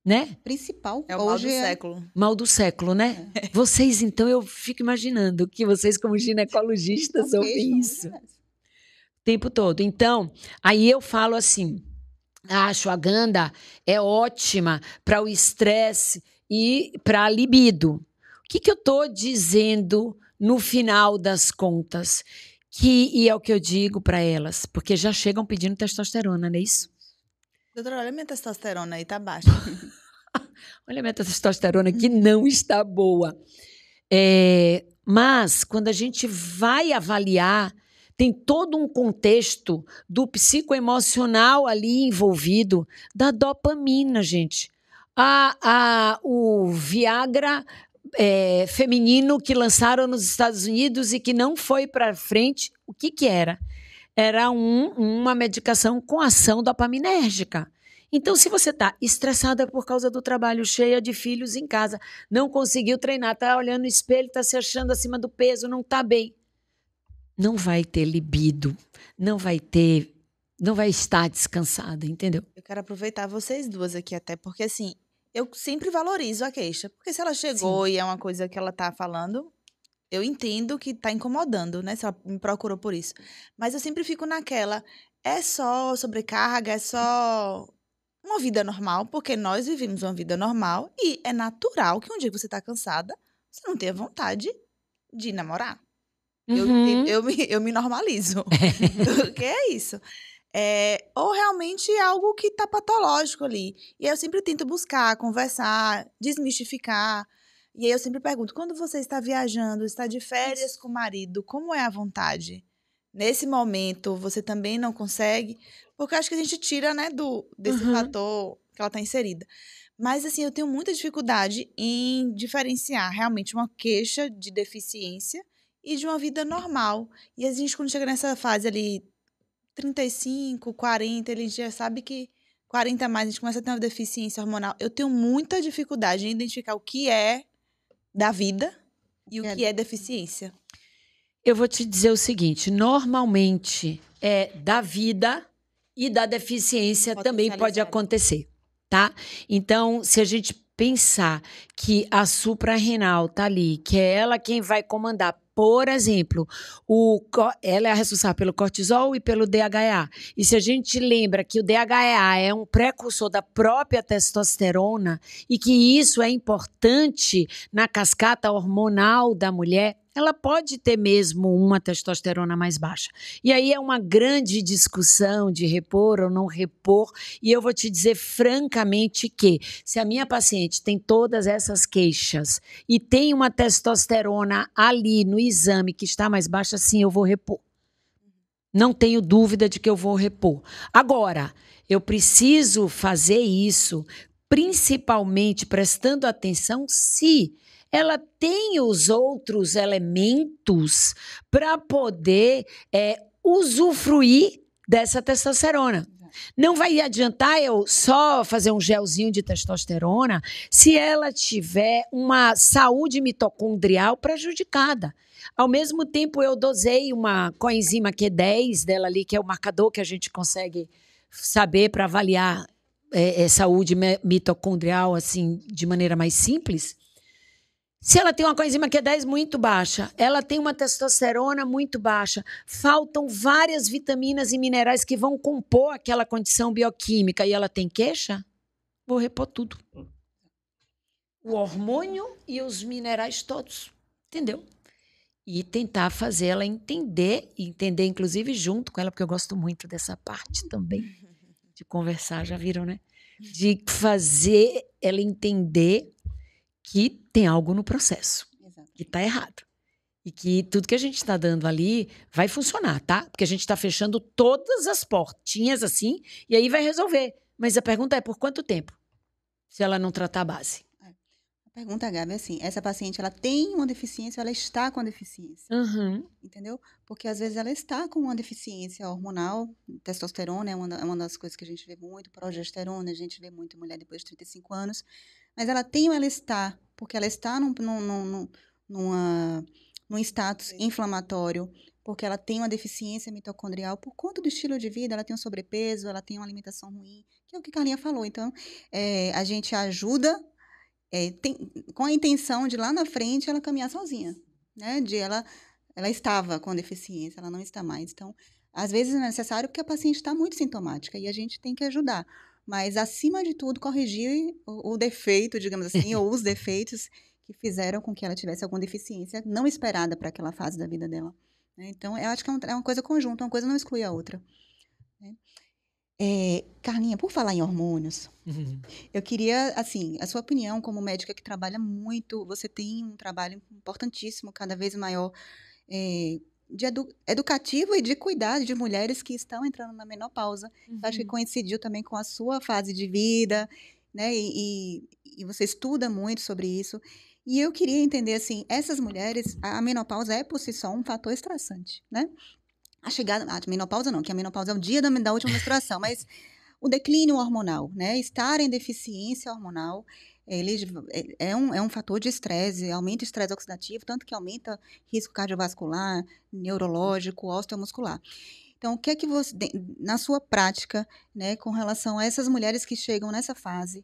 Né? Principal. É o mal do século. Mal do século, né? Vocês, então, eu fico imaginando que vocês, como ginecologistas, ouvem isso o tempo todo. Então, aí eu falo assim, a ashwagandha é ótima para o estresse e para a libido. O que eu estou dizendo no final das contas? E é o que eu digo para elas, porque já chegam pedindo testosterona, não é isso? Doutora, olha minha testosterona aí, tá baixa. Olha a minha testosterona que não está boa. Mas, quando a gente vai avaliar, tem todo um contexto do psicoemocional ali envolvido, da dopamina, gente. O Viagra feminino que lançaram nos Estados Unidos e que não foi para frente, o que era? Era uma medicação com ação dopaminérgica. Então, se você está estressada por causa do trabalho, cheia de filhos em casa, não conseguiu treinar, está olhando no espelho, está se achando acima do peso, não está bem, não vai ter libido, não vai estar descansada, entendeu? Eu quero aproveitar vocês duas aqui até, porque assim, eu sempre valorizo a queixa, porque se ela chegou e é uma coisa que ela está falando, eu entendo que está incomodando, né, se ela me procurou por isso. Mas eu sempre fico naquela, é só sobrecarga, é só uma vida normal, porque nós vivemos uma vida normal e é natural que um dia que você está cansada, você não tenha vontade de namorar. Uhum. Eu me normalizo. Porque é isso. Ou realmente é algo que está patológico ali. E aí eu sempre tento buscar, conversar, desmistificar. E aí eu sempre pergunto, quando você está viajando, está de férias com o marido, como é a vontade? Nesse momento, você também não consegue? Porque eu acho que a gente tira, né, desse fator que ela está inserida. Mas, assim, eu tenho muita dificuldade em diferenciar realmente uma queixa de deficiência e de uma vida normal. E a gente, quando chega nessa fase ali, 35, 40, a gente já sabe que 40 a mais, a gente começa a ter uma deficiência hormonal. Eu tenho muita dificuldade em identificar o que é da vida e o que é deficiência. Eu vou te dizer o seguinte, normalmente da vida e da deficiência também pode acontecer, tá? Então, se a gente pensar que a suprarrenal tá ali, que é ela quem vai comandar, por exemplo, ela é a responsável pelo cortisol e pelo DHEA. E se a gente lembra que o DHEA é um precursor da própria testosterona e que isso é importante na cascata hormonal da mulher, ela pode ter mesmo uma testosterona mais baixa. E aí é uma grande discussão de repor ou não repor, e eu vou te dizer francamente que se a minha paciente tem todas essas queixas e tem uma testosterona ali no exame que está mais baixa, sim, eu vou repor. Não tenho dúvida de que eu vou repor. Agora, eu preciso fazer isso principalmente prestando atenção se ela tem os outros elementos para poder usufruir dessa testosterona. Não vai adiantar eu só fazer um gelzinho de testosterona se ela tiver uma saúde mitocondrial prejudicada. Ao mesmo tempo, eu dosei uma coenzima Q10 dela ali, que é o marcador que a gente consegue saber para avaliar saúde mitocondrial assim, de maneira mais simples. Se ela tem uma coenzima Q10 muito baixa, ela tem uma testosterona muito baixa, faltam várias vitaminas e minerais que vão compor aquela condição bioquímica e ela tem queixa, vou repor tudo. O hormônio e os minerais todos, entendeu? E tentar fazer ela entender inclusive junto com ela, porque eu gosto muito dessa parte também, de conversar, já viram, né? De fazer ela entender que tem algo no processo, que está errado. E que tudo que a gente está dando ali vai funcionar, tá? Porque a gente está fechando todas as portinhas assim, e aí vai resolver. Mas a pergunta é por quanto tempo? Se ela não tratar a base. A pergunta, Gabi, é assim, essa paciente, ela tem uma deficiência, ela está com a deficiência, entendeu? Porque às vezes ela está com uma deficiência hormonal, testosterona é uma das coisas que a gente vê muito, progesterona, a gente vê muito em mulher depois de 35 anos, mas ela tem ou ela está, porque ela está num status inflamatório, porque ela tem uma deficiência mitocondrial, por conta do estilo de vida, ela tem um sobrepeso, ela tem uma alimentação ruim, que é o que a Carlinha falou. Então, a gente ajuda com a intenção de lá na frente ela caminhar sozinha, né? Ela estava com deficiência, ela não está mais. Então, às vezes é necessário porque a paciente está muito sintomática e a gente tem que ajudar. Mas, acima de tudo, corrigir o defeito, digamos assim, ou os defeitos que fizeram com que ela tivesse alguma deficiência não esperada para aquela fase da vida dela. Né? Então, eu acho que é uma coisa conjunta, uma coisa não exclui a outra. Né? Carlinha, por falar em hormônios, eu queria, assim, a sua opinião como médica que trabalha muito, você tem um trabalho importantíssimo, cada vez maior, de educativo e de cuidado de mulheres que estão entrando na menopausa. Acho que coincidiu também com a sua fase de vida, né? E você estuda muito sobre isso. E eu queria entender, assim, essas mulheres, a menopausa é por si só um fator estressante, né? A menopausa não, que a menopausa é o dia da última menstruação, mas o declínio hormonal, né? Estar em deficiência hormonal, ele é um fator de estresse, aumenta o estresse oxidativo, tanto que aumenta risco cardiovascular, neurológico, osteomuscular. Então, o que é que você, na sua prática, né, com relação a essas mulheres que chegam nessa fase,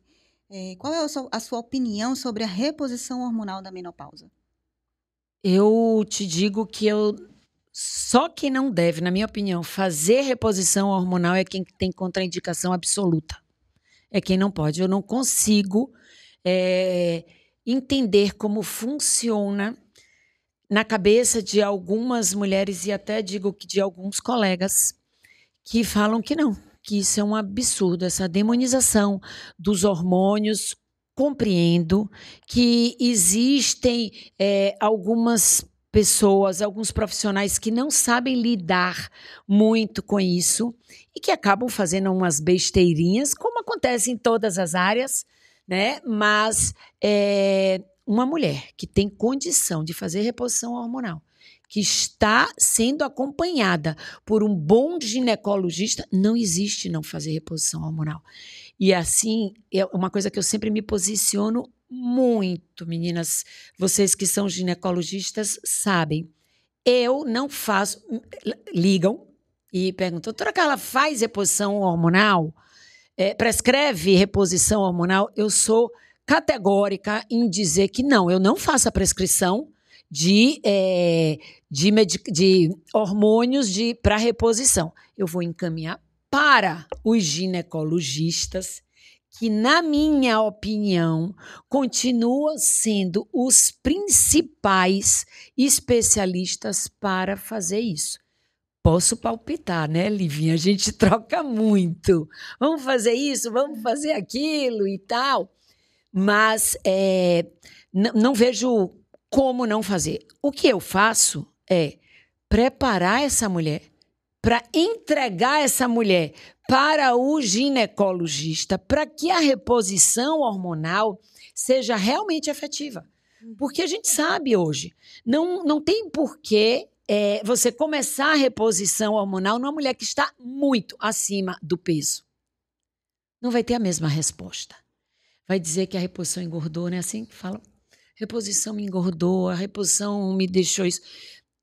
qual é a sua opinião sobre a reposição hormonal da menopausa? Eu te digo que só quem não deve, na minha opinião, fazer reposição hormonal é quem tem contraindicação absoluta. É quem não pode. Eu não consigo entender como funciona na cabeça de algumas mulheres e até digo que de alguns colegas que falam que não, que isso é um absurdo, essa demonização dos hormônios. Compreendo que existem algumas pessoas, alguns profissionais que não sabem lidar muito com isso e que acabam fazendo umas besteirinhas, como acontece em todas as áreas, né? Mas uma mulher que tem condição de fazer reposição hormonal, que está sendo acompanhada por um bom ginecologista, não existe não fazer reposição hormonal. E assim, é uma coisa que eu sempre me posiciono muito, meninas, vocês que são ginecologistas sabem, eu não faço, ligam e perguntam, doutora Carla, faz reposição hormonal? Prescreve reposição hormonal? Eu sou categórica em dizer que não, eu não faço a prescrição de hormônios para reposição. Eu vou encaminhar para os ginecologistas que, na minha opinião, continuam sendo os principais especialistas para fazer isso. Posso palpitar, né, Livinha? A gente troca muito. Vamos fazer isso, vamos fazer aquilo e tal. Mas não vejo como não fazer. O que eu faço é preparar essa mulher para entregar essa mulher para o ginecologista para que a reposição hormonal seja realmente efetiva. Porque a gente sabe hoje, não tem porquê você começar a reposição hormonal numa mulher que está muito acima do peso. Não vai ter a mesma resposta. Vai dizer que a reposição engordou, né? Assim que fala, reposição me engordou, a reposição me deixou isso.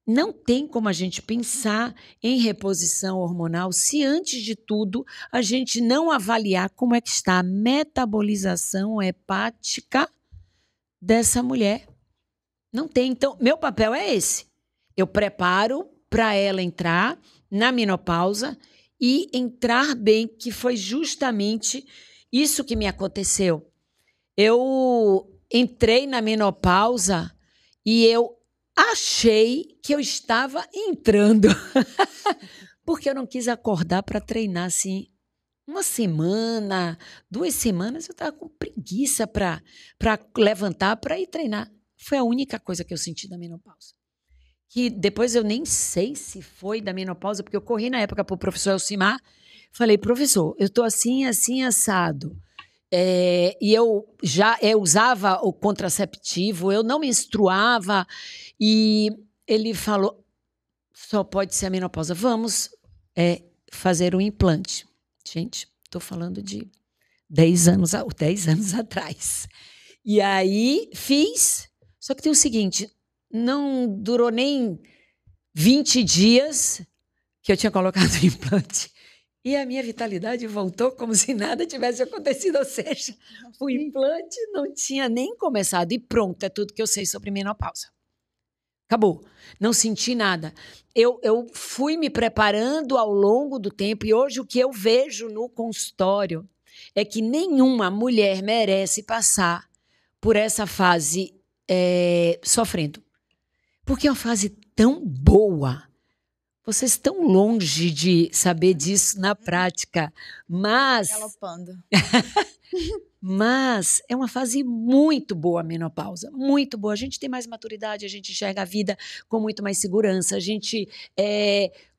Não tem como a gente pensar em reposição hormonal se, antes de tudo, a gente não avaliar como é que está a metabolização hepática dessa mulher. Não tem. Então, meu papel é esse. Eu preparo para ela entrar na menopausa e entrar bem, que foi justamente isso que me aconteceu. Eu entrei na menopausa e eu achei que eu estava entrando, porque eu não quis acordar para treinar assim. 1 semana, 2 semanas, eu estava com preguiça para levantar para ir treinar. Foi a única coisa que eu senti da menopausa. Que depois eu nem sei se foi da menopausa, porque eu corri na época para o professor Elcimar, falei, professor, eu estou assim, assim, assado. E eu usava o contraceptivo, eu não menstruava, e ele falou, só pode ser a menopausa, vamos fazer um implante. Gente, estou falando de 10 anos atrás. E aí fiz, só que tem o seguinte, não durou nem 20 dias que eu tinha colocado o implante. E a minha vitalidade voltou como se nada tivesse acontecido. Ou seja, o implante não tinha nem começado. E pronto, é tudo que eu sei sobre menopausa. Acabou. Não senti nada. Eu fui me preparando ao longo do tempo. E hoje o que eu vejo no consultório é que nenhuma mulher merece passar por essa fase sofrendo. Porque é uma fase tão boa. Vocês estão longe de saber disso na prática, mas... Galopando. Mas é uma fase muito boa a menopausa, muito boa. A gente tem mais maturidade, a gente enxerga a vida com muito mais segurança, a gente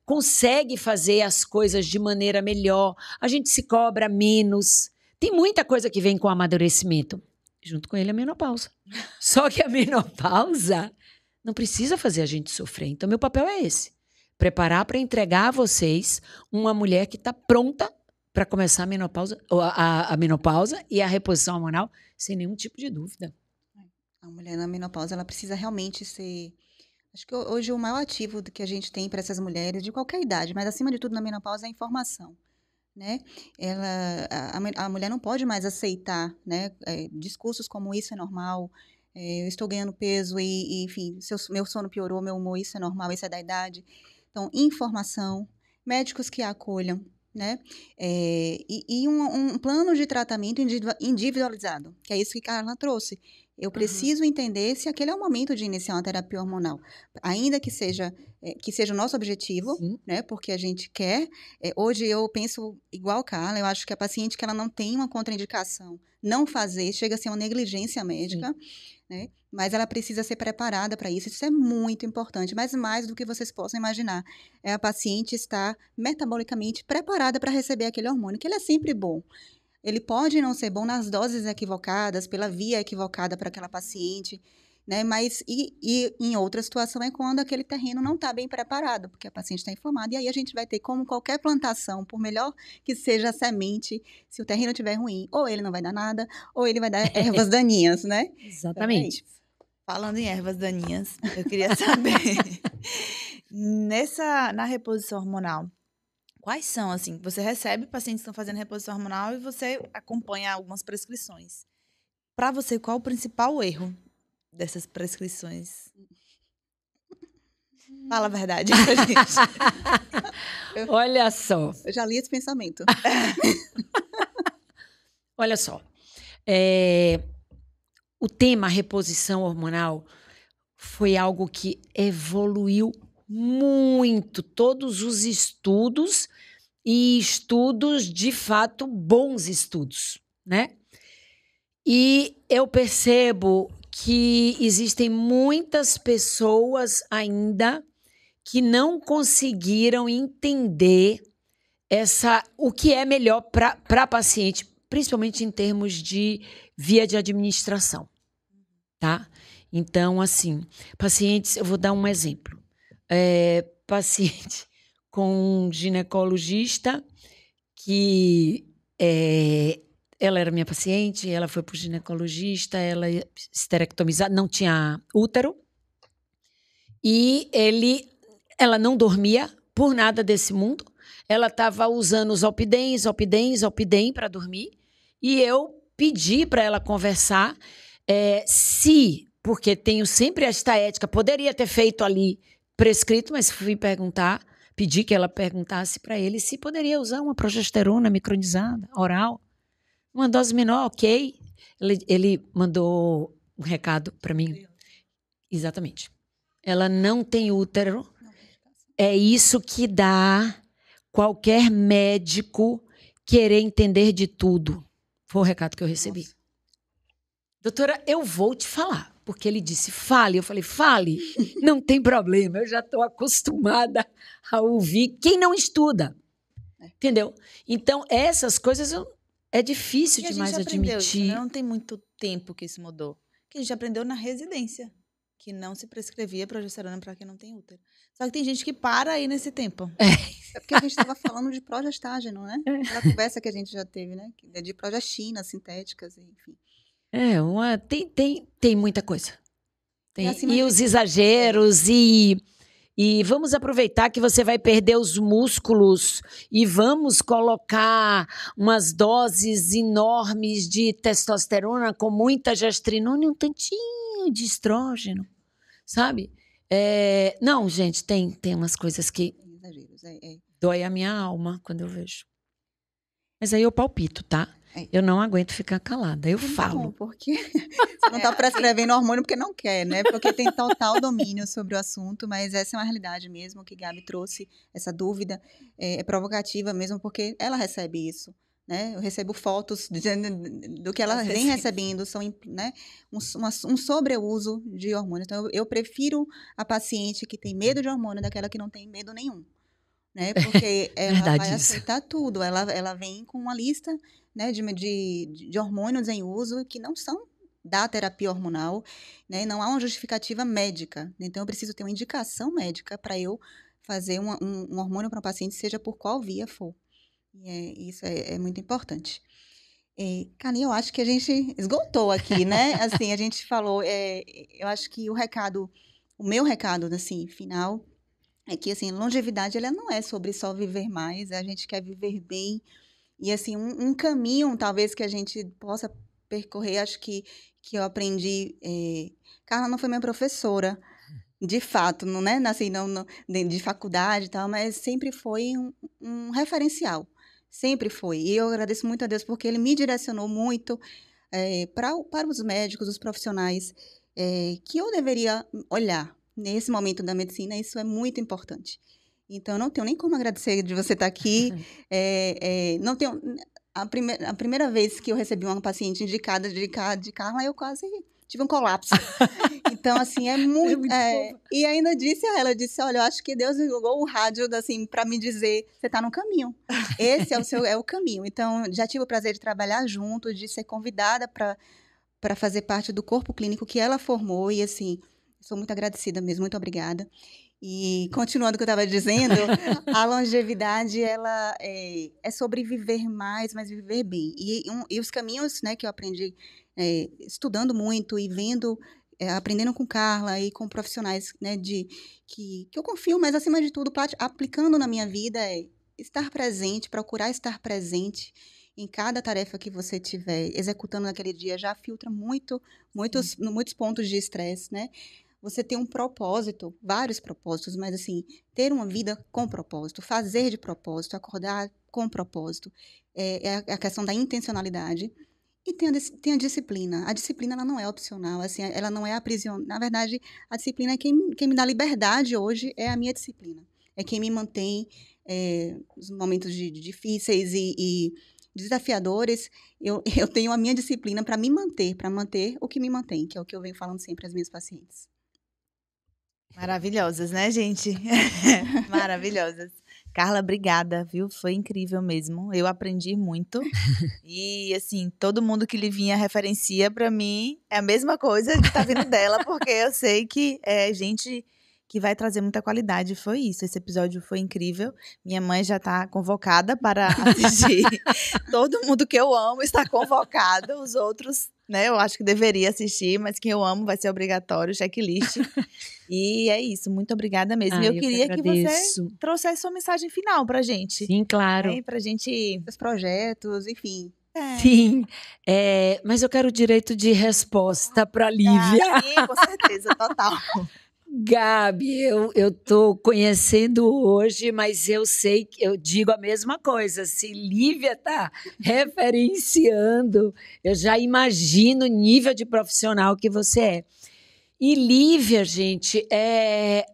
consegue fazer as coisas de maneira melhor, a gente se cobra menos. Tem muita coisa que vem com o amadurecimento. Junto com ele a menopausa. Só que a menopausa não precisa fazer a gente sofrer. Então, meu papel é esse. Preparar para entregar a vocês uma mulher que está pronta para começar a menopausa e a reposição hormonal sem nenhum tipo de dúvida. A mulher na menopausa, ela precisa realmente ser... Acho que hoje o maior ativo que a gente tem para essas mulheres, de qualquer idade, mas acima de tudo na menopausa, é a informação. Né? A mulher não pode mais aceitar, né, discursos como isso é normal, eu estou ganhando peso e enfim, meu sono piorou, meu humor, isso é normal, isso é da idade. Então, informação, médicos que a acolham, né? E um plano de tratamento individualizado, que é isso que a Carla trouxe. Eu preciso entender se aquele é o momento de iniciar uma terapia hormonal, ainda que seja o nosso objetivo, né? Porque a gente quer. Hoje eu penso igual a Carla, eu acho que a paciente que ela não tem uma contraindicação, não fazer, chega a ser uma negligência médica, né? Mas ela precisa ser preparada para isso. Isso é muito importante, mas mais do que vocês possam imaginar, é a paciente estar metabolicamente preparada para receber aquele hormônio, que ele é sempre bom. Ele pode não ser bom nas doses equivocadas, pela via equivocada para aquela paciente, né? Mas e em outra situação é quando aquele terreno não está bem preparado, porque a paciente está inflamada, e aí a gente vai ter, como qualquer plantação, por melhor que seja a semente, se o terreno estiver ruim, ou ele não vai dar nada, ou ele vai dar ervas daninhas, né? Exatamente. Então, falando em ervas daninhas, eu queria saber, na reposição hormonal, quais são, assim, você recebe pacientes que estão fazendo reposição hormonal e você acompanha algumas prescrições. Para você, qual o principal erro dessas prescrições? Fala a verdade pra gente. Olha só. Eu já li esse pensamento. Olha só, o tema reposição hormonal foi algo que evoluiu muito. Todos os estudos e estudos, de fato, bons estudos, né? E eu percebo que existem muitas pessoas ainda que não conseguiram entender o que é melhor para a paciente, principalmente em termos de via de administração, tá? Então, assim, pacientes, eu vou dar um exemplo. Paciente com um ginecologista que ela era minha paciente, ela foi para o ginecologista, ela esterectomizada, não tinha útero, e ela não dormia por nada desse mundo. Ela estava usando os Zolpidem para dormir, e eu pedi para ela conversar porque tenho sempre esta ética, poderia ter feito ali prescrito, mas fui pedi que ela perguntasse para ele se poderia usar uma progesterona micronizada, oral, uma dose menor, ok. Ele mandou um recado para mim. Exatamente. Ela não tem útero. É isso que dá qualquer médico querer entender de tudo. Foi o recado que eu recebi. Nossa. Doutora, eu vou te falar. Porque ele disse, fale. Eu falei, fale. Não tem problema. Eu já estou acostumada a ouvir quem não estuda. Entendeu? Então, essas coisas é difícil demais admitir. Isso, né? Não tem muito tempo que isso mudou. Que a gente aprendeu na residência. Que não se prescrevia progesterona para quem não tem útero. Só que tem gente que para aí nesse tempo. É porque a gente estava falando de progestágeno, né? Aquela conversa que a gente já teve, né? De progestinas sintéticas, enfim. Tem muita coisa. E os exageros, e vamos aproveitar que você vai perder os músculos e vamos colocar umas doses enormes de testosterona com muita gestrinona e um tantinho de estrógeno, sabe? Não, gente, tem umas coisas que dói a minha alma quando eu vejo. Mas aí eu palpito, tá? Eu não aguento ficar calada, eu falo. Não, porque você não está prescrevendo hormônio porque não quer, né? Porque tem total domínio sobre o assunto, mas essa é uma realidade mesmo que Gabi trouxe, essa dúvida é provocativa mesmo, porque ela recebe isso, né? Eu recebo fotos do que ela vem recebendo, são, né, um sobreuso de hormônio. Então, eu prefiro a paciente que tem medo de hormônio daquela que não tem medo nenhum. Né? Porque ela vai aceitar tudo. Ela vem com uma lista, né, de hormônios em uso que não são da terapia hormonal, né? Não há uma justificativa médica. Então, eu preciso ter uma indicação médica para eu fazer um hormônio para um paciente, seja por qual via for. E isso é muito importante. Karen, eu acho que a gente esgotou aqui, né? Assim, a gente falou, eu acho que o meu recado, assim, final, é que, assim, longevidade, ela não é sobre só viver mais, a gente quer viver bem. E, assim, um caminho, talvez, que a gente possa percorrer, acho que eu aprendi... Carla não foi minha professora, de fato, não, né? Assim, não, de faculdade e tal, mas sempre foi um referencial. Sempre foi. E eu agradeço muito a Deus, porque ele me direcionou muito para os médicos, os profissionais, que eu deveria olhar. Nesse momento da medicina, isso é muito importante. Então, eu não tenho nem como agradecer de você estar aqui. Não tenho... A primeira vez que eu recebi uma paciente indicada de Carla, eu quase tive um colapso. Então, assim, é muito... e ainda disse a ela, olha, eu acho que Deus ligou o rádio, assim, para me dizer, você está no caminho. Esse é o caminho. Então, já tive o prazer de trabalhar junto, de ser convidada para fazer parte do corpo clínico que ela formou. E, assim, sou muito agradecida mesmo, muito obrigada. E, continuando o que eu estava dizendo, a longevidade, ela é sobre viver mais, mas viver bem. E os caminhos, né, que eu aprendi estudando muito e vendo, aprendendo com Carla e com profissionais, né, que eu confio, mas, acima de tudo, aplicando na minha vida, estar presente, procurar estar presente em cada tarefa que você estiver executando naquele dia, já filtra muitos pontos de estresse, né? Você tem um propósito, vários propósitos, mas, assim, ter uma vida com propósito, fazer de propósito, acordar com propósito, é a questão da intencionalidade, E tem a disciplina. A disciplina, ela não é opcional, assim, ela não é aprisionada. Na verdade, a disciplina é quem me dá liberdade hoje, é a minha disciplina. É quem me mantém nos momentos difíceis e desafiadores. Eu tenho a minha disciplina para manter o que me mantém, que é o que eu venho falando sempre às minhas pacientes. Maravilhosas, né, gente? Maravilhosas. Carla, obrigada, viu? Foi incrível mesmo. Eu aprendi muito. E, assim, todo mundo que lhe vinha referencia pra mim é a mesma coisa que tá vindo dela, porque eu sei que é gente que vai trazer muita qualidade. Foi isso. Esse episódio foi incrível. Minha mãe já tá convocada para assistir. Todo mundo que eu amo está convocado. Os outros, né, eu acho que deveria assistir, mas quem eu amo vai ser obrigatório, checklist. E é isso, muito obrigada mesmo. Eu queria que você trouxesse sua mensagem final pra gente. Sim, claro. Pra gente... Os projetos, enfim. Sim, mas eu quero direito de resposta pra Lívia. Sim, com certeza, total. Gabi, eu tô conhecendo hoje, mas eu sei que eu digo a mesma coisa. Se Lívia tá referenciando, eu já imagino o nível de profissional que você é. E Lívia, gente,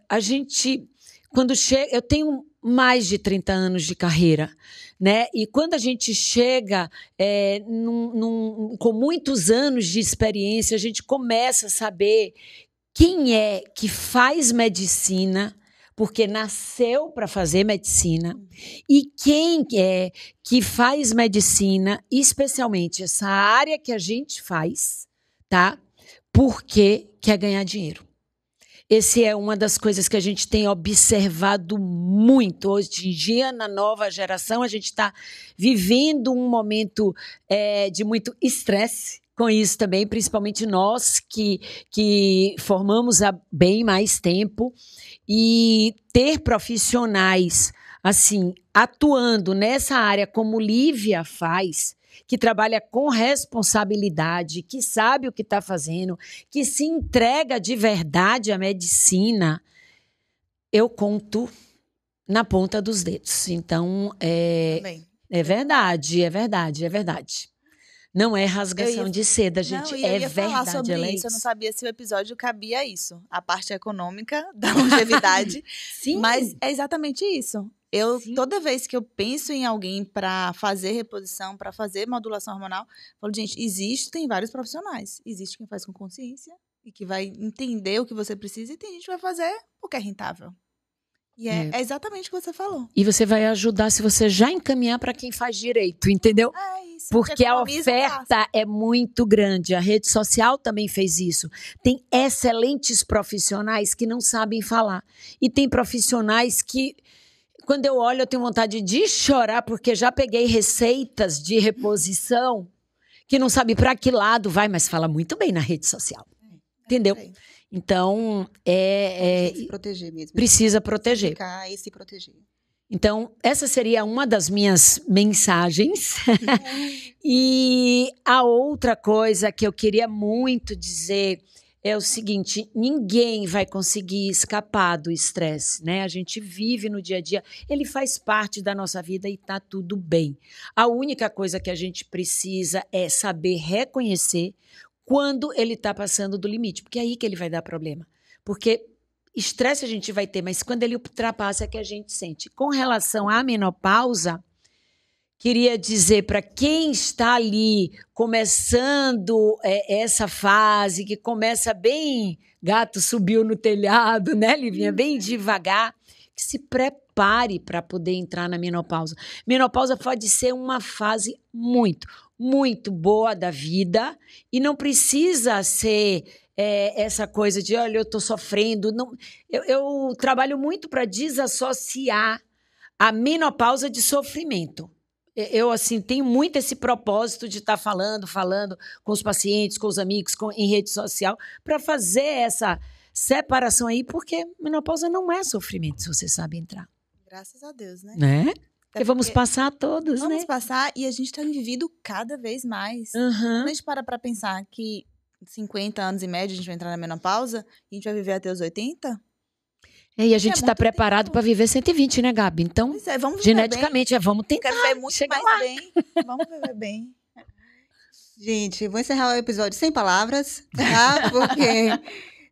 a gente, quando chega, eu tenho mais de 30 anos de carreira, né? E quando a gente chega com muitos anos de experiência, a gente começa a saber quem é que faz medicina, porque nasceu para fazer medicina, e quem é que faz medicina, especialmente essa área que a gente faz, tá? Porque quer ganhar dinheiro. Essa é uma das coisas que a gente tem observado muito. Hoje em dia, na nova geração, a gente está vivendo um momento de muito estresse com isso também, principalmente nós que formamos há bem mais tempo. E ter profissionais assim atuando nessa área como Lívia faz, que trabalha com responsabilidade, que sabe o que está fazendo, que se entrega de verdade à medicina, eu conto na ponta dos dedos. Então, é verdade. Não é rasgação de seda, gente. Não, eu ia falar sobre isso. Eu não sabia se o episódio cabia isso. A parte econômica da longevidade. Sim. Mas é exatamente isso. Toda vez que eu penso em alguém para fazer reposição, para fazer modulação hormonal, eu falo, gente, tem vários profissionais. Existe quem faz com consciência e que vai entender o que você precisa, e tem gente que vai fazer porque é rentável. E é exatamente o que você falou. E você vai ajudar se você já encaminhar para quem faz direito, entendeu? Isso. Porque a oferta é muito grande. A rede social também fez isso. Tem excelentes profissionais que não sabem falar. E tem profissionais que, quando eu olho, eu tenho vontade de chorar, porque já peguei receitas de reposição que não sabe para que lado vai, mas fala muito bem na rede social. Entendeu? Então, Precisa se proteger mesmo. Precisa proteger. Ficar e se proteger. Então, essa seria uma das minhas mensagens. E a outra coisa que eu queria muito dizer é o seguinte: ninguém vai conseguir escapar do estresse, né? A gente vive no dia a dia, ele faz parte da nossa vida e tá tudo bem. A única coisa que a gente precisa é saber reconhecer quando ele está passando do limite, porque é aí que ele vai dar problema. Porque estresse a gente vai ter, mas quando ele ultrapassa é que a gente sente. Com relação à menopausa, queria dizer para quem está ali começando essa fase, que começa bem, gato subiu no telhado, né, Livinha? Bem devagar, que se prepare para poder entrar na menopausa. Menopausa pode ser uma fase muito boa da vida e não precisa ser essa coisa de, olha, eu estou sofrendo. Não, eu trabalho muito para desassociar a menopausa de sofrimento. Eu, assim, tenho muito esse propósito de estar falando com os pacientes, com os amigos, em rede social, para fazer essa separação aí, porque menopausa não é sofrimento, se você sabe entrar. Graças a Deus, né? Porque vamos passar todos, né? Vamos passar, e a gente está vivendo cada vez mais. Quando a gente para pensar que 50 anos em média a gente vai entrar na menopausa, e a gente vai viver até os 80... E a gente está preparado para viver 120, né, Gabi? Então, vamos geneticamente, bem. Vamos tentar Quero viver muito chegar mais lá. Bem. Vamos viver bem. Gente, vou encerrar o episódio sem palavras, tá? Porque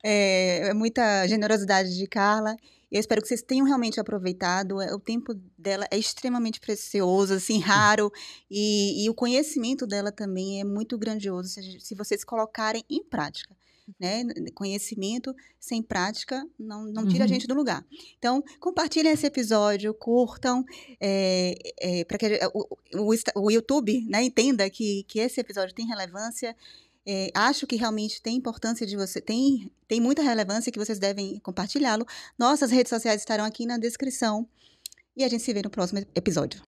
é muita generosidade de Carla. Eu espero que vocês tenham realmente aproveitado. O tempo dela é extremamente precioso, assim, raro. E o conhecimento dela também é muito grandioso se vocês colocarem em prática. Né? Conhecimento sem prática não tira a gente do lugar. Então, compartilhem esse episódio, curtam, para que o YouTube, né, entenda que esse episódio tem relevância. Acho que realmente tem importância de você, tem muita relevância que vocês devem compartilhá-lo. Nossas redes sociais estarão aqui na descrição. E a gente se vê no próximo episódio.